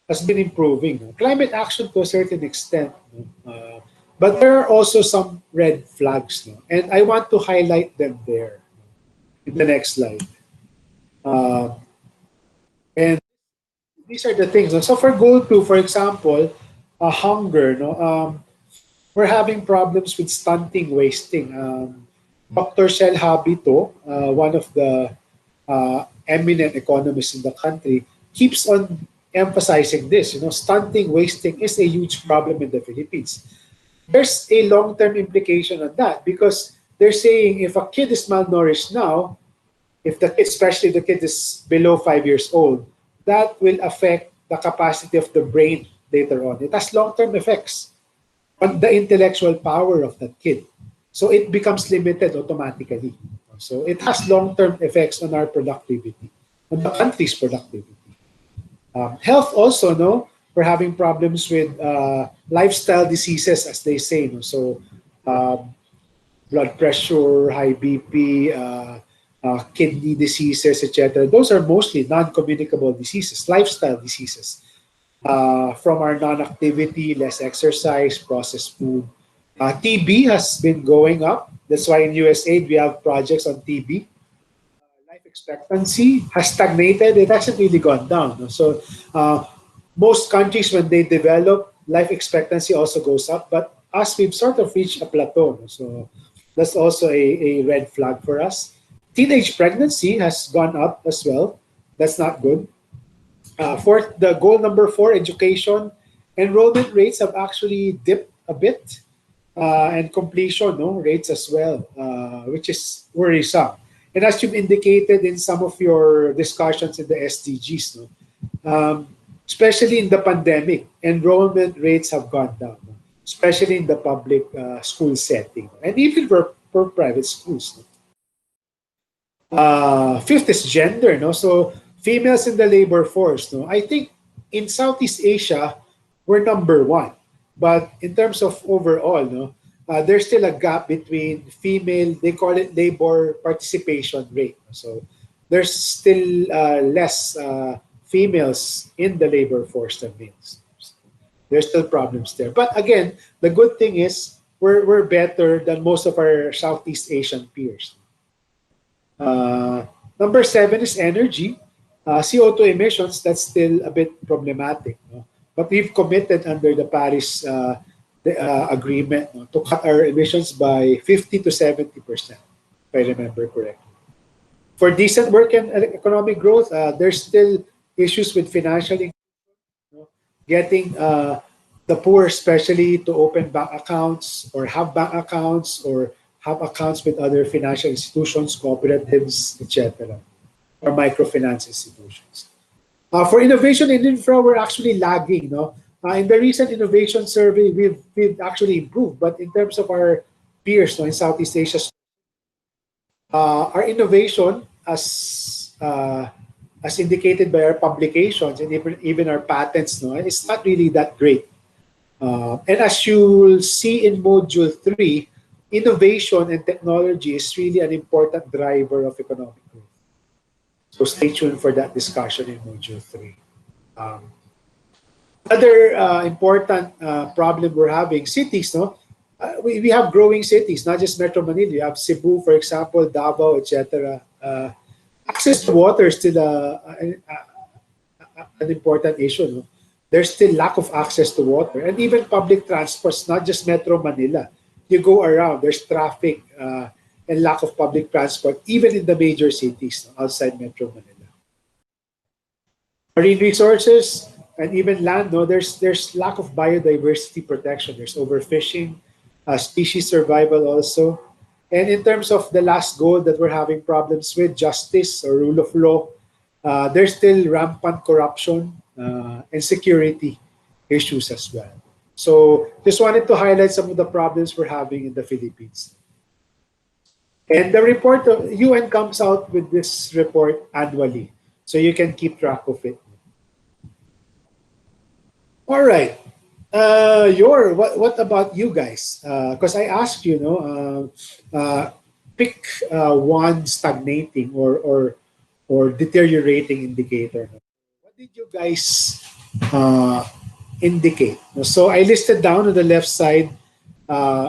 [SPEAKER 1] has been improving. No? Climate action to a certain extent, no? But there are also some red flags, no? And I want to highlight them there in the next slide. And these are the things. No? So for goal 2, for example, hunger. No, we're having problems with stunting, wasting. Dr. Shel Habito, one of the eminent economists in the country, keeps on emphasizing this. Stunting, wasting is a huge problem in the Philippines. There's a long-term implication on that because they're saying if a kid is malnourished now, if the kid, especially the kid is below 5 years old, that will affect the capacity of the brain later on. It has long-term effects on the intellectual power of that kid. So it becomes limited automatically. So it has long-term effects on our productivity, on the country's productivity. Health also, no? We're having problems with lifestyle diseases, as they say. No? So blood pressure, high BP, kidney diseases, etc. Those are mostly non-communicable diseases, lifestyle diseases. From our non-activity, less exercise, processed food. TB has been going up. That's why in USAID we have projects on TB. Life expectancy has stagnated. It hasn't really gone down. No? So most countries, when they develop, life expectancy also goes up. But us, we've sort of reached a plateau. No? So that's also a red flag for us. Teenage pregnancy has gone up as well. That's not good. For the goal number 4, education, enrollment rates have actually dipped a bit, and completion rates as well, which is worrisome. And as you've indicated in some of your discussions in the SDGs, especially in the pandemic, enrollment rates have gone down, especially in the public school setting, and even for private schools. Fifth is gender. So females in the labor force. I think in Southeast Asia, we're number 1. But in terms of overall, there's still a gap between female, they call it labor participation rate. So there's still less females in the labor force than males. There's still problems there. But again, the good thing is we're better than most of our Southeast Asian peers. Number 7 is energy. CO2 emissions, that's still a bit problematic. But we've committed under the Paris agreement to cut our emissions by 50 to 70%, if I remember correctly. For decent work and economic growth, there's still issues with financial inclusion, getting the poor especially to open bank accounts or have bank accounts or have accounts with other financial institutions, cooperatives, etc., or microfinance institutions. For innovation in infra, we're actually lagging. In the recent innovation survey, we've actually improved, but in terms of our peers in Southeast Asia, our innovation as as indicated by our publications and even our patents, no, it's not really that great. And as you'll see in Module 3, innovation and technology is really an important driver of economic growth. So stay tuned for that discussion in Module 3. Other important problem we're having, cities, no? We have growing cities, not just Metro Manila. You have Cebu, for example, Davao, etc. Access to water is still an important issue. No? There's still lack of access to water. And even public transports, not just Metro Manila. You go around, there's traffic and lack of public transport, even in the major cities, no? Outside Metro Manila. Marine resources and even land, no, there's lack of biodiversity protection. There's overfishing, species survival also. And in terms of the last goal that we're having problems with, justice or rule of law, there's still rampant corruption and security issues as well. So just wanted to highlight some of the problems we're having in the Philippines. And the report of UN comes out with this report annually, so you can keep track of it. All right. What about you guys? Because I asked you, pick one stagnating or deteriorating indicator. What did you guys indicate? So I listed down on the left side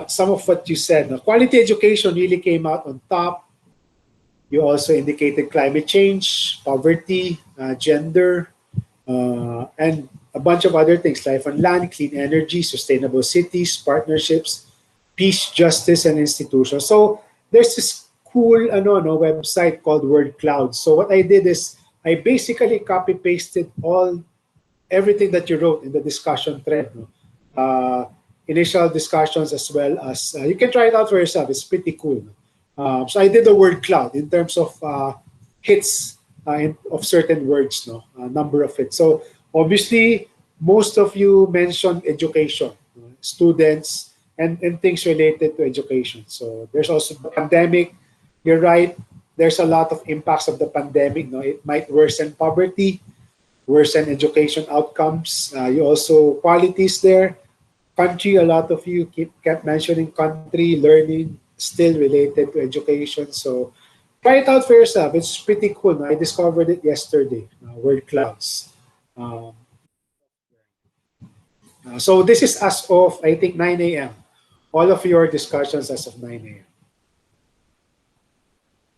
[SPEAKER 1] some of what you said. Quality education really came out on top. You also indicated climate change, poverty, gender, and a bunch of other things, life on land, clean energy, sustainable cities, partnerships, peace, justice, and institutions. So there's this cool website called Word Cloud. So what I did is I basically copy pasted everything that you wrote in the discussion thread. Initial discussions as well as you can try it out for yourself. It's pretty cool. So I did the word cloud in terms of hits of certain words, number of hits. So obviously, most of you mentioned education, students, and things related to education. So there's also the pandemic. You're right. There's a lot of impacts of the pandemic. It might worsen poverty, worsen education outcomes. You also qualities there. Country, a lot of you kept mentioning country, learning, still related to education. So try it out for yourself. It's pretty cool. I discovered it yesterday, word clouds. So this is as of, I think, 9 a.m. All of your discussions as of 9 a.m.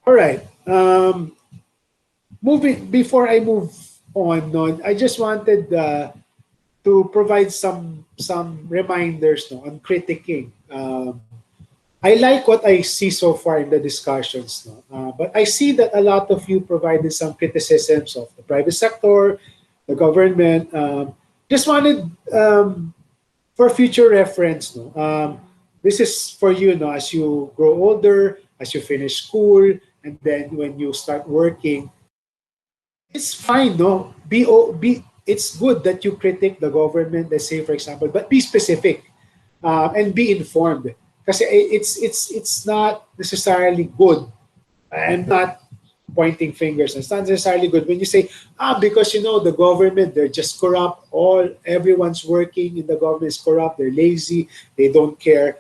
[SPEAKER 1] All right. Before I move on, I just wanted to provide some reminders on critiquing. I like what I see so far in the discussions, but I see that a lot of you provided some criticisms of the private sector, the government. Just wanted for future reference. This is for you, as you grow older, as you finish school, and then when you start working. It's fine, it's good that you critique the government, let's say, for example, but be specific and be informed. Because it's not necessarily good. I'm not pointing fingers. It's not necessarily good when you say, because the government, they're just corrupt. Everyone's working in the government is corrupt. They're lazy. They don't care.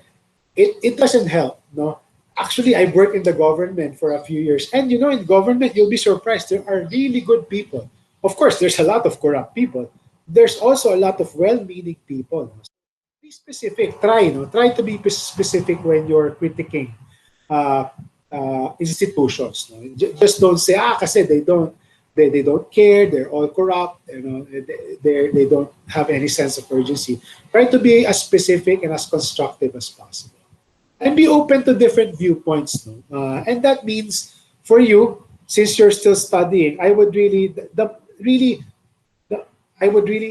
[SPEAKER 1] It doesn't help. No. Actually, I worked in the government for a few years. And in government, you'll be surprised. There are really good people. Of course, there's a lot of corrupt people. There's also a lot of well-meaning people. Be specific. Try to be specific when you're critiquing institutions. Just don't say, kasi they don't care. They're all corrupt. They don't have any sense of urgency. Try to be as specific and as constructive as possible. And be open to different viewpoints. And that means for you, since you're still studying, I would really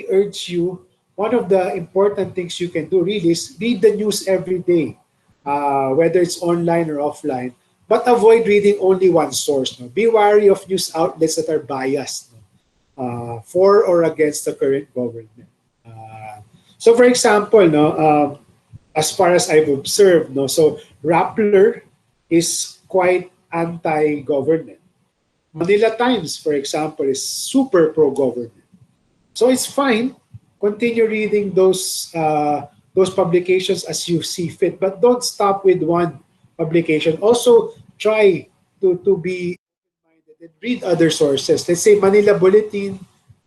[SPEAKER 1] urge you, one of the important things you can do really is read the news every day, whether it's online or offline, but avoid reading only one source. Be wary of news outlets that are biased for or against the current government. So for example, as far as I've observed, so Rappler is quite anti-government. Manila Times, for example, is super pro-government. So it's fine. Continue reading those publications as you see fit, but don't stop with one publication. Also, try to be open-minded and read other sources. Let's say Manila Bulletin,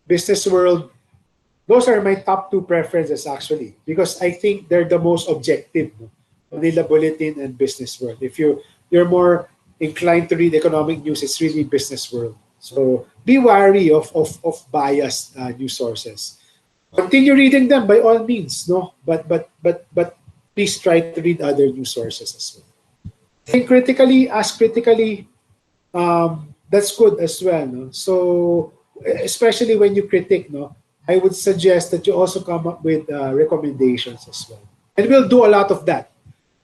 [SPEAKER 1] Business World. Those are my top two preferences actually, because I think they're the most objective. No? Manila Bulletin and Business World. If you're more inclined to read economic news, it's really Business World. So be wary of biased news sources. Continue reading them by all means, no. But please try to read other news sources as well. Think critically, ask critically. That's good as well. No? So especially when you critique, no, I would suggest that you also come up with recommendations as well. And we'll do a lot of that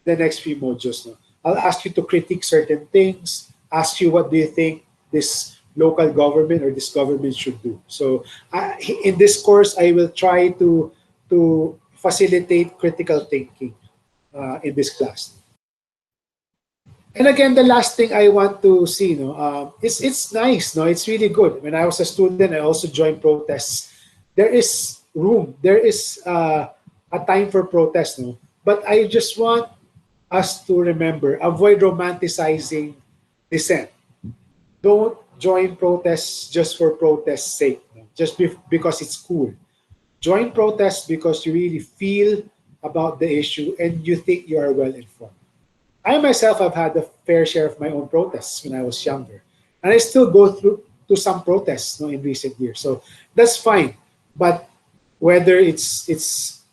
[SPEAKER 1] the next few modules. No? I'll ask you to critique certain things, ask you what do you think this local government or this government should do. So in this course, I will try to facilitate critical thinking in this class. And again, the last thing I want to see, no, it's nice, no, it's really good. When I was a student, I also joined protests. There is room, there is a time for protest, no. But I just want us to remember, avoid romanticizing dissent. Don't join protests just for protest's sake, no? Just because it's cool. Join protests because you really feel about the issue and you think you are well informed. I myself have had a fair share of my own protests when I was younger, and I still go through to some protests, no, in recent years. So that's fine. But whether it's this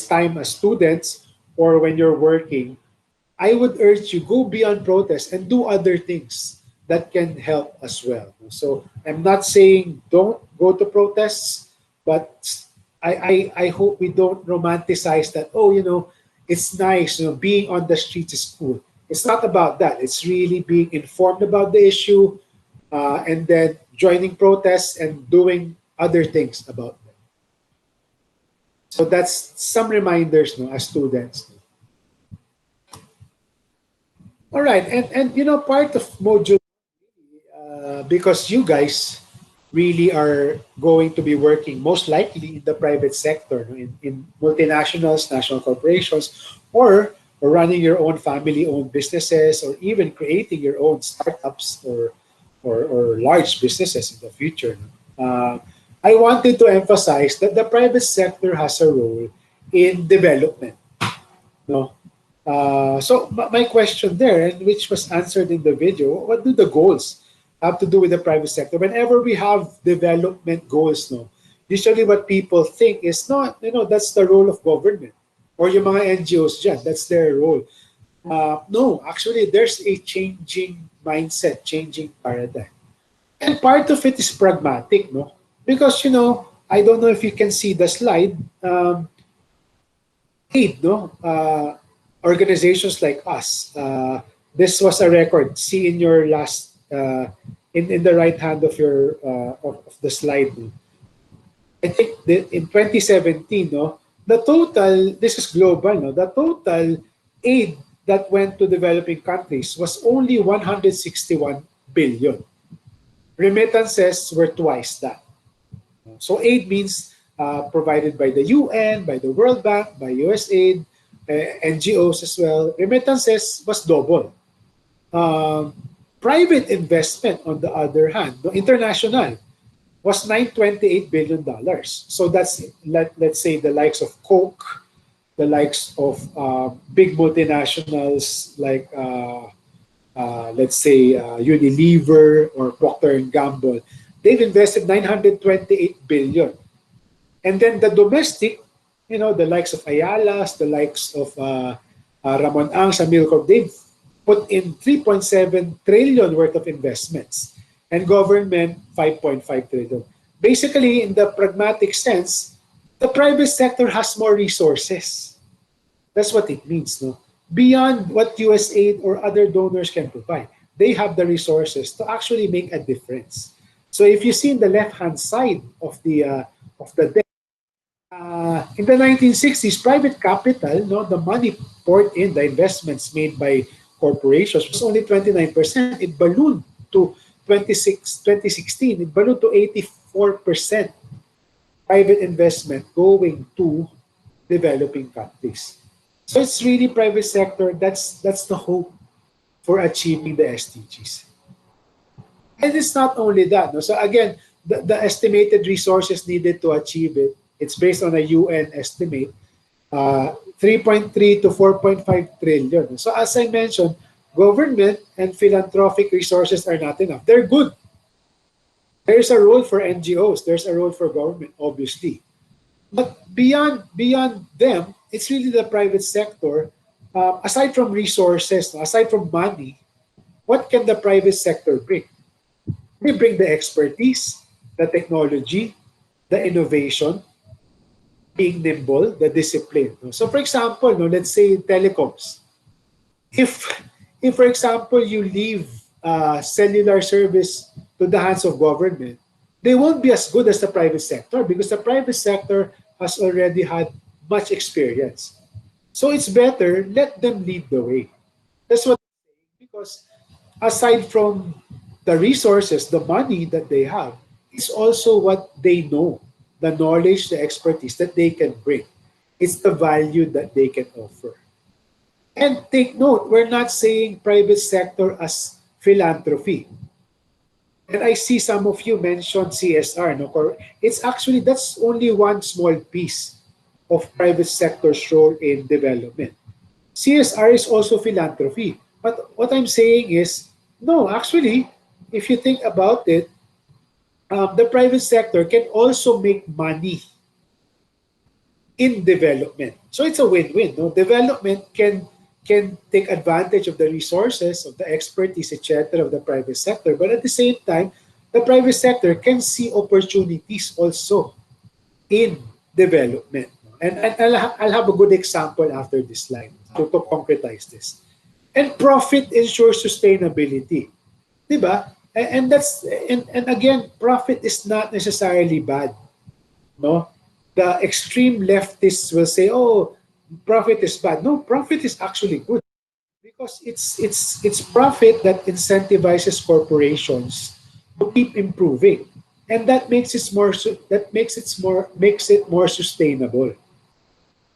[SPEAKER 1] time as students or when you're working, I would urge you go beyond protest and do other things that can help as well. So I'm not saying don't go to protests, but I hope we don't romanticize that. Oh, it's nice. Being on the streets is cool. It's not about that. It's really being informed about the issue, and then joining protests and doing other things about them. So that's some reminders, no, as students. All right, and part of module, because you guys really are going to be working most likely in the private sector, no, in multinationals, national corporations, or running your own family-owned businesses, or even creating your own startups or large businesses in the future. I wanted to emphasize that the private sector has a role in development. No, so my question there, and which was answered in the video, what do the goals have to do with the private sector? Whenever we have development goals, no, usually what people think is not, that's the role of government or yung mga NGOs dyan, that's their role. No, actually, there's a changing mindset, changing paradigm. And part of it is pragmatic, no? Because, I don't know if you can see the slide, aid, no? Organizations like us. This was a record. See in your last, in the right hand of your of the slide. No? I think in 2017, no, the total, this is global, no, the total aid that went to developing countries was only 161 billion. Remittances were twice that. So aid means provided by the UN, by the World Bank, by USAID, NGOs as well. Remittances was double. Private investment, on the other hand, the international, was $928 billion. So that's, let's say, the likes of Coke, the likes of big multinationals like, let's say, Unilever or Procter & Gamble. They've invested $928 billion. And then the domestic, the likes of Ayala's, the likes of Ramon Ang sa Milcorp, they've put in 3.7 trillion worth of investments. And government, 5.5 trillion. Basically, in the pragmatic sense, the private sector has more resources. That's what it means, no? Beyond what USAID or other donors can provide, they have the resources to actually make a difference. So if you see in the left-hand side of the deck, in the 1960s, private capital, no, the money poured in, the investments made by corporations was only 29%. It ballooned to 2016, it ballooned to 84% private investment going to developing countries. So it's really private sector. That's the hope for achieving the SDGs. And it's not only that. No? So again, the estimated resources needed to achieve it, it's based on a UN estimate, 3.3 to 4.5 trillion. So as I mentioned, government and philanthropic resources are not enough. They're good. There's a role for NGOs. There's a role for government, obviously. But beyond them, it's really the private sector. Aside from resources, aside from money, what can the private sector bring? They bring the expertise, the technology, the innovation, being nimble, the discipline. So for example, let's say telecoms. If for example you leave cellular service to the hands of government, they won't be as good as the private sector because the private sector has already had much experience. So it's better let them lead the way. That's what I'm saying, because aside from the resources, the money that they have, it's also what they know, the knowledge, the expertise that they can bring. It's the value that they can offer. And take note, we're not saying private sector as philanthropy. And I see some of you mentioned CSR. No? It's actually, that's only one small piece of private sector's role in development. CSR is also philanthropy. But what I'm saying is, no, actually, if you think about it, the private sector can also make money in development. So it's a win-win. No? Development can take advantage of the resources, of the expertise, etc., of the private sector. But at the same time, the private sector can see opportunities also in development. And I'll have a good example after this slide to concretize this. And profit ensures sustainability. Diba? And again, profit is not necessarily bad. No? The extreme leftists will say, oh, profit is bad. No, profit is actually good because it's profit that incentivizes corporations to keep improving, and that makes it more sustainable.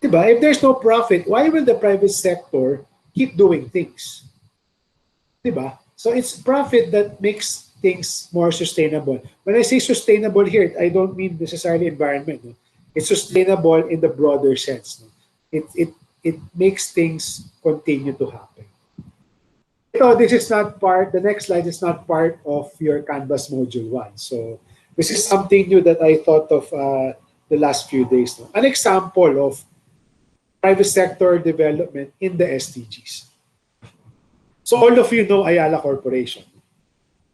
[SPEAKER 1] Diba? If there's no profit, why will the private sector keep doing things? Diba? So it's profit that makes things more sustainable. When I say sustainable here, I don't mean necessarily environment. No? It's sustainable in the broader sense. No? It makes things continue to happen. This is not part, the next slide is not part of your Canvas Module 1. So this is something new that I thought of the last few days. No? An example of private sector development in the SDGs. So all of you know Ayala Corporation,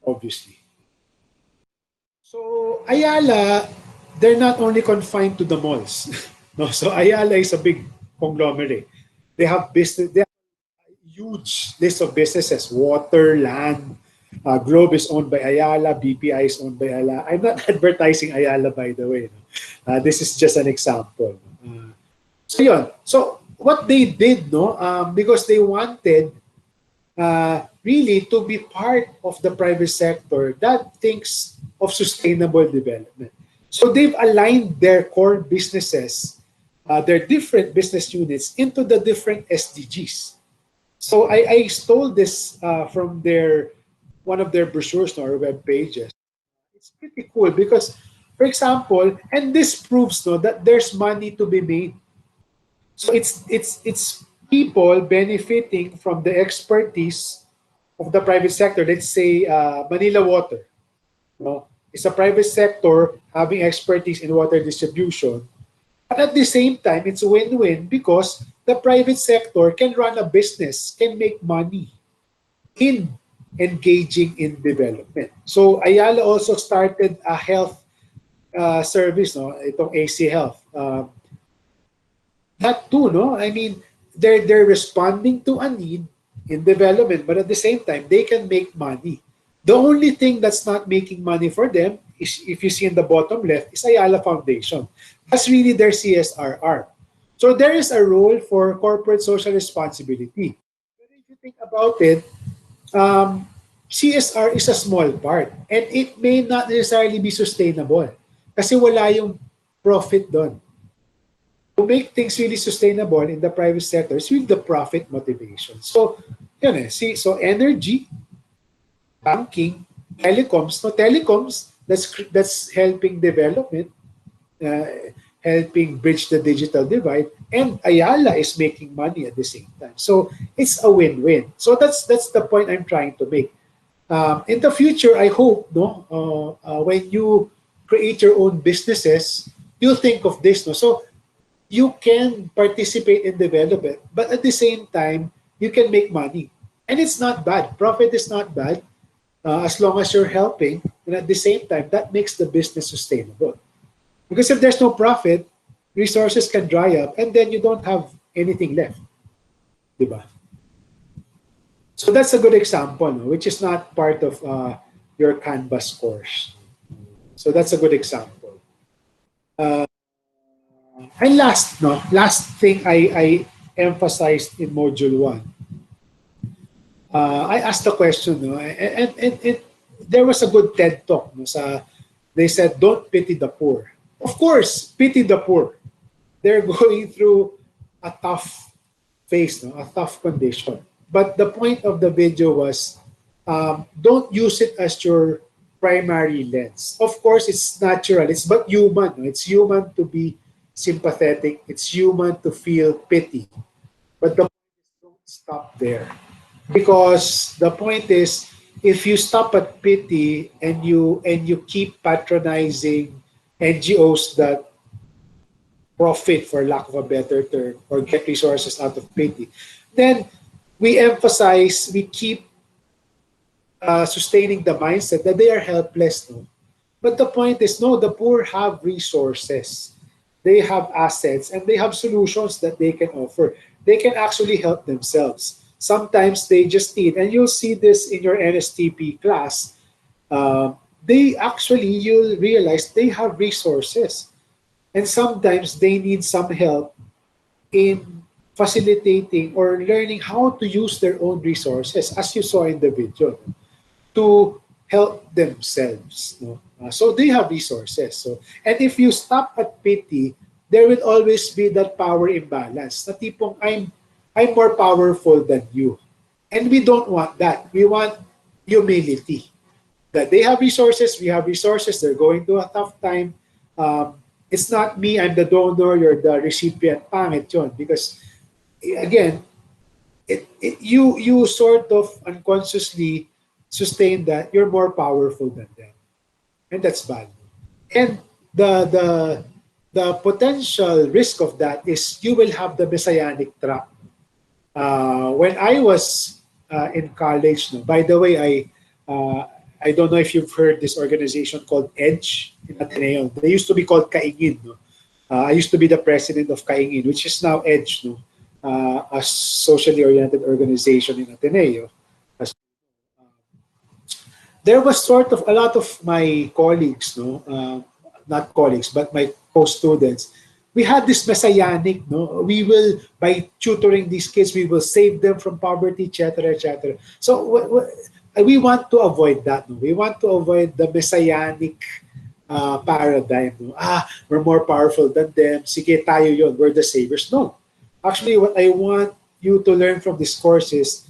[SPEAKER 1] obviously. So Ayala, they're not only confined to the malls. No, so Ayala is a big conglomerate. They have business. They have a huge list of businesses: water, land. Globe is owned by Ayala. BPI is owned by Ayala. I'm not advertising Ayala, by the way. This is just an example. So yun. So what they did, because they wanted really to be part of the private sector that thinks of sustainable development. So they've aligned their core businesses, their different business units into the different SDGs. So I stole this from one of their brochures or web pages. It's pretty cool because, for example, and this proves that there's money to be made. So it's people benefiting from the expertise of the private sector. Let's say Manila Water. It's a private sector having expertise in water distribution. But at the same time, it's a win-win because the private sector can run a business, can make money in engaging in development. So Ayala also started a health service, itong AC Health. That too, I mean, they're responding to a need in development, but at the same time, they can make money. The only thing that's not making money for them is, if you see in the bottom left, is Ayala Foundation. That's really their CSR arm. So there is a role for corporate social responsibility. But if you think about it, CSR is a small part and it may not necessarily be sustainable kasi wala yung profit doon. To make things really sustainable in the private sector is with the profit motivation. So, yun so energy, banking, telecoms. No, telecoms, that's helping development, helping bridge the digital divide, and Ayala is making money at the same time. So it's a win-win. So that's the point I'm trying to make. In the future, I hope when you create your own businesses, you think of this. No? So you can participate in development, but at the same time, you can make money. And it's not bad. Profit is not bad as long as you're helping. And at the same time, that makes the business sustainable. Because if there's no profit, resources can dry up and then you don't have anything left. Diba? So that's a good example, no? Which is not part of your Canvas course. So that's a good example. And last thing I emphasized in Module 1, I asked the question, and there was a good TED talk. They said, don't pity the poor. Of course, pity the poor. They're going through a tough phase, a tough condition. But the point of the video was, don't use it as your primary lens. Of course, it's natural. It's but human. It's human to be sympathetic. It's human to feel pity. But the point is, don't stop there. Because the point is, if you stop at pity and you keep patronizing NGOs that profit, for lack of a better term, or get resources out of pity, then we keep sustaining the mindset that they are helpless. No? But the point is, no, the poor have resources. They have assets and they have solutions that they can offer. They can actually help themselves. Sometimes they just need, and you'll see this in your NSTP class, you'll realize they have resources. And sometimes they need some help in facilitating or learning how to use their own resources, as you saw in the video, to help themselves. So they have resources. And if you stop at pity, there will always be that power imbalance. Na tipong, I'm more powerful than you. And we don't want that. We want humility. That they have resources, we have resources, they're going through a tough time. It's not me, I'm the donor, you're the recipient. Pangit yun. Because, again, you sort of unconsciously sustain that you're more powerful than them. And that's bad. And the potential risk of that is you will have the messianic trap. When I was in college, by the way, I don't know if you've heard this organization called EDGE in Ateneo. They used to be called Kaingin. I used to be the president of Kaingin, which is now EDGE, a socially oriented organization in Ateneo. There was sort of a lot of my colleagues, not colleagues, but my co-students, we had this messianic, we will, by tutoring these kids, we will save them from poverty, etc., etc. So we want to avoid that. We want to avoid the messianic paradigm. We're more powerful than them. Sige, tayo yun. We're the saviors. No. Actually, what I want you to learn from this course is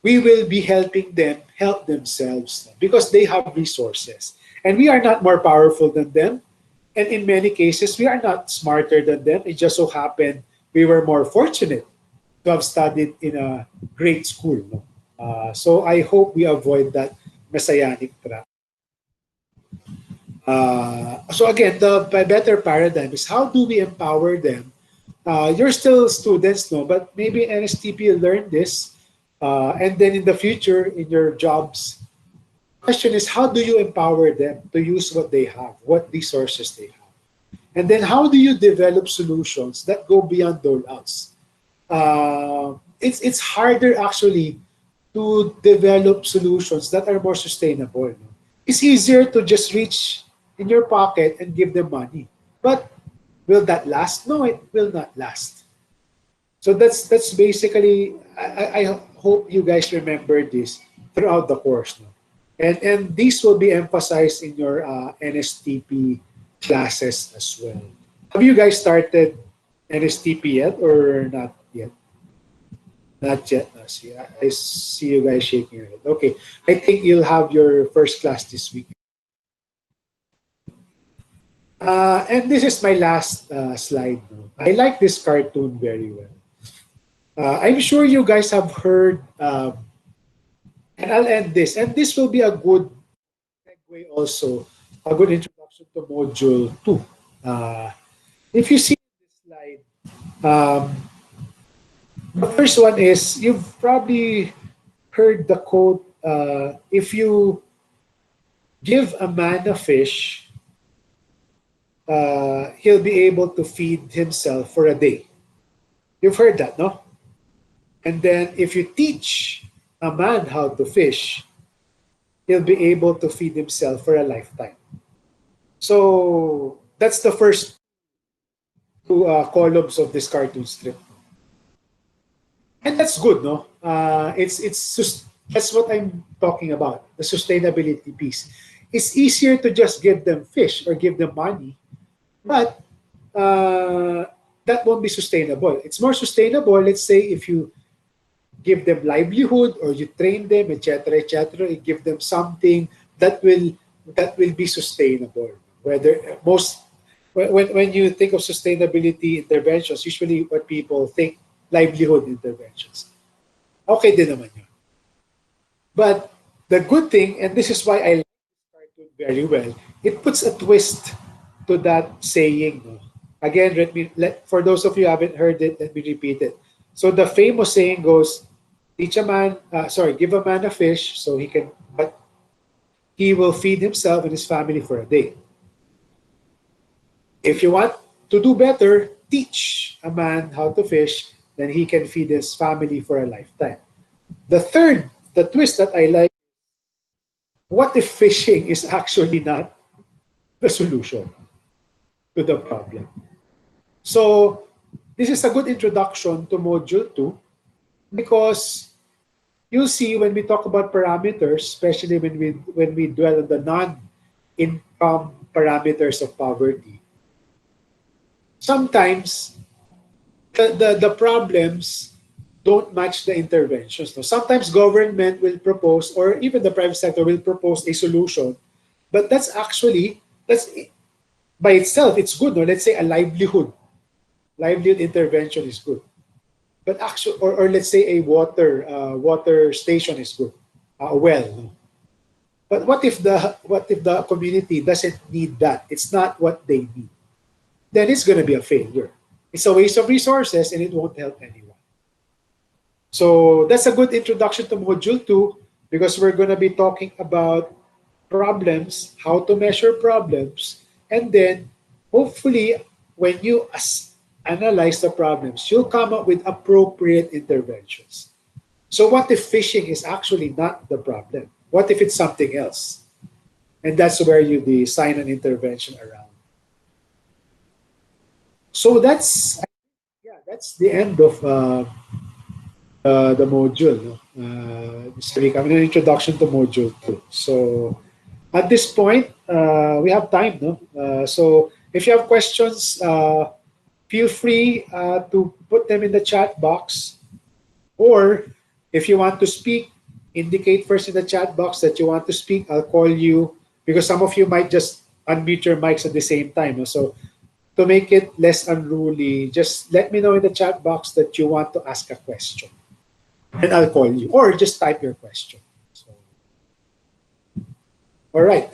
[SPEAKER 1] we will be helping them help themselves because they have resources. And we are not more powerful than them. And in many cases, we are not smarter than them. It just so happened we were more fortunate to have studied in a great school. So I hope we avoid that messianic trap. So again, the better paradigm is how do we empower them? You're still students, but maybe in NSTP you learn this. And then in the future, in your jobs, question is how do you empower them to use what they have, what resources they have? And then how do you develop solutions that go beyond rollouts? It's harder actually to develop solutions that are more sustainable. It's easier to just reach in your pocket and give them money. But will that last? No, it will not last. So that's basically, I hope you guys remember this throughout the course. And these will be emphasized in your NSTP classes as well. Have you guys started NSTP yet or not yet? Not yet. I see you guys shaking your head. Okay, I think you'll have your first class this week. And this is my last slide. No? I like this cartoon very well. I'm sure you guys have heard, and I'll end this. And this will be a good segue also, a good introduction to Module 2. If you see this slide, the first one is, you've probably heard the quote, if you give a man a fish, he'll be able to feed himself for a day. You've heard that, no? And then if you teach a man how to fish, he'll be able to feed himself for a lifetime. So that's the first two columns of this cartoon strip. And that's good, no? That's what I'm talking about, the sustainability piece. It's easier to just give them fish or give them money, but that won't be sustainable. It's more sustainable, let's say, if you give them livelihood or you train them, etc., you give them something that will be sustainable. Whether most when you think of sustainability interventions, usually what people think, livelihood interventions. Okay din naman yun. But the good thing, and this is why I like this cartoon very well, it puts a twist to that saying. No? Again, for those of you who haven't heard it, let me repeat it. So the famous saying goes, give a man a fish so but he will feed himself and his family for a day. If you want to do better, teach a man how to fish, then he can feed his family for a lifetime. The twist that I like, what if fishing is actually not the solution to the problem? So this is a good introduction to Module 2 because you'll see when we talk about parameters, especially when we dwell on the non-income parameters of poverty, sometimes the problems don't match the interventions. So sometimes government will propose, or even the private sector will propose a solution, but that's by itself, it's good. No? Let's say a livelihood intervention is good. But actually, or let's say a water station is good, a well. No? But what if the community doesn't need that? It's not what they need. Then it's going to be a failure. It's a waste of resources and it won't help anyone. So that's a good introduction to Module 2 because we're going to be talking about problems, how to measure problems, and then hopefully when you analyze the problems, you'll come up with appropriate interventions. So what if fishing is actually not the problem? What if it's something else? And that's where you design an intervention around. So that's the end of the module. This week, I'm an introduction to Module 2. So at this point, we have time. No? So if you have questions, feel free to put them in the chat box. Or if you want to speak, indicate first in the chat box that you want to speak. I'll call you because some of you might just unmute your mics at the same time. No? So to make it less unruly, just let me know in the chat box that you want to ask a question. And I'll call you. Or just type your question. So, all right.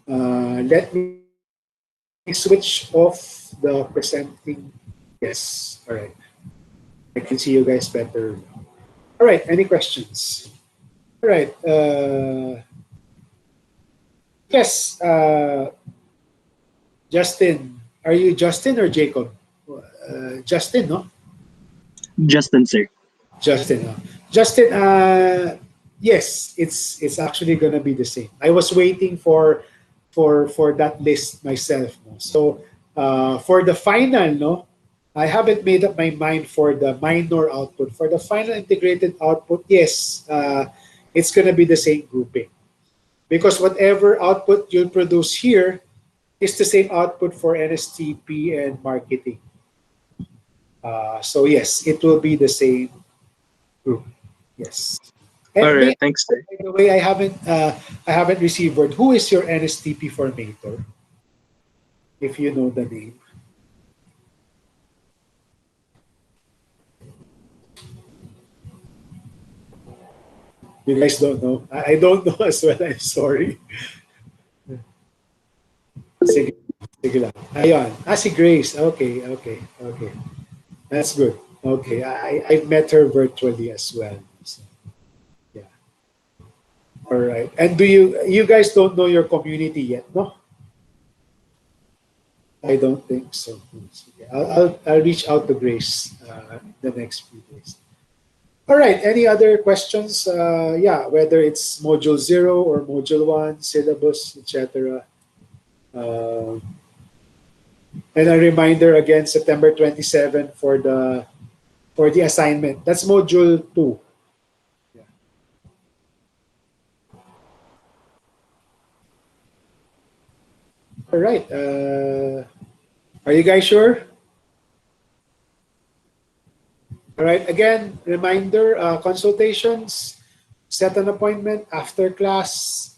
[SPEAKER 1] Let me switch off the presenting. Yes. All right. I can see you guys better. All right. Any questions? All right. Yes. Justin. Are you Justin or Jacob? Justin, no?
[SPEAKER 11] Justin, sir.
[SPEAKER 1] Justin. Justin, yes, it's actually gonna be the same. I was waiting for that list myself. No? So for the final, no, I haven't made up my mind for the minor output. For the final integrated output, yes, it's gonna be the same grouping. because whatever output you'll produce here is the same output for NSTP and marketing. So yes, it will be the same group. Yes.
[SPEAKER 11] All
[SPEAKER 1] And
[SPEAKER 11] right, thanks, sir.
[SPEAKER 1] by the way, I haven't received word. Who is your NSTP formator? If you know the name. You guys don't know. I don't know as well. I'm sorry. Sige, sige lang. Ayun. Si Grace. Okay, okay, okay. That's good. Okay, I've met her virtually as well. So, yeah. All right. And do you guys don't know your community yet, no? I don't think so. I'll reach out to Grace the next few days. All right. Any other questions? Yeah, whether it's module 0 or module 1, syllabus, etc. And a reminder again, September 27 for the assignment. That's module 2. Yeah. All right. Are you guys sure? All right. Again, reminder, consultations, set an appointment after class.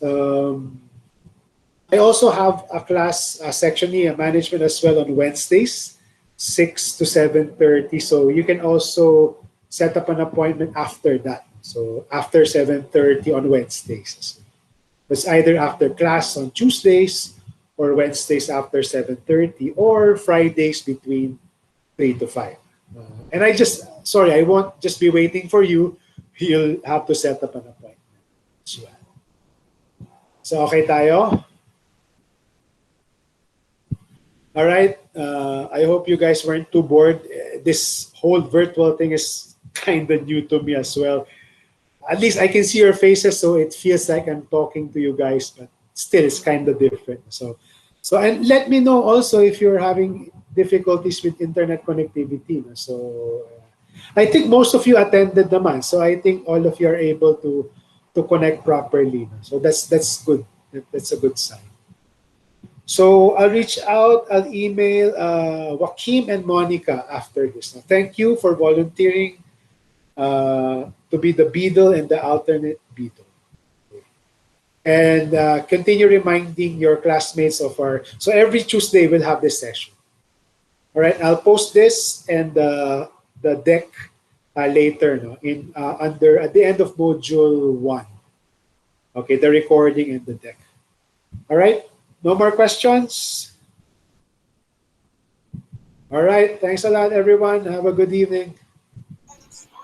[SPEAKER 1] I also have a class section here, management as well on Wednesdays, 6 to 7:30. So you can also set up an appointment after that. So after 7:30 on Wednesdays. It's either after class on Tuesdays or Wednesdays after 7:30 or Fridays between 3 to 5. And I won't just be waiting for you. You'll have to set up an appointment as well. So okay tayo? All right. I hope you guys weren't too bored. This whole virtual thing is kind of new to me as well. At least I can see your faces, so it feels like I'm talking to you guys, but still it's kind of different. So and let me know also if you're having difficulties with internet connectivity. So I think most of you attended naman, so I think all of you are able to connect properly. So that's good. That's a good sign. So I'll reach out, I'll email Joaquim and Monica after this. Now, thank you for volunteering to be the beadle and the alternate beadle. And continue reminding your classmates of so every Tuesday we'll have this session. All right, I'll post this and the deck later, under at the end of module 1. Okay, the recording and the deck. All right. No more questions? All right. Thanks a lot, everyone. Have a good evening.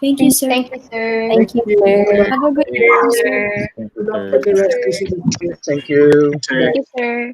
[SPEAKER 5] Thank you, sir.
[SPEAKER 4] Thank you, sir.
[SPEAKER 1] Thank you.
[SPEAKER 4] Sir.
[SPEAKER 5] Have a good
[SPEAKER 1] Thank you,
[SPEAKER 5] evening,
[SPEAKER 1] sir.
[SPEAKER 5] sir.
[SPEAKER 1] Good luck for the rest of the day.
[SPEAKER 11] Thank you.
[SPEAKER 21] Thank you, sir.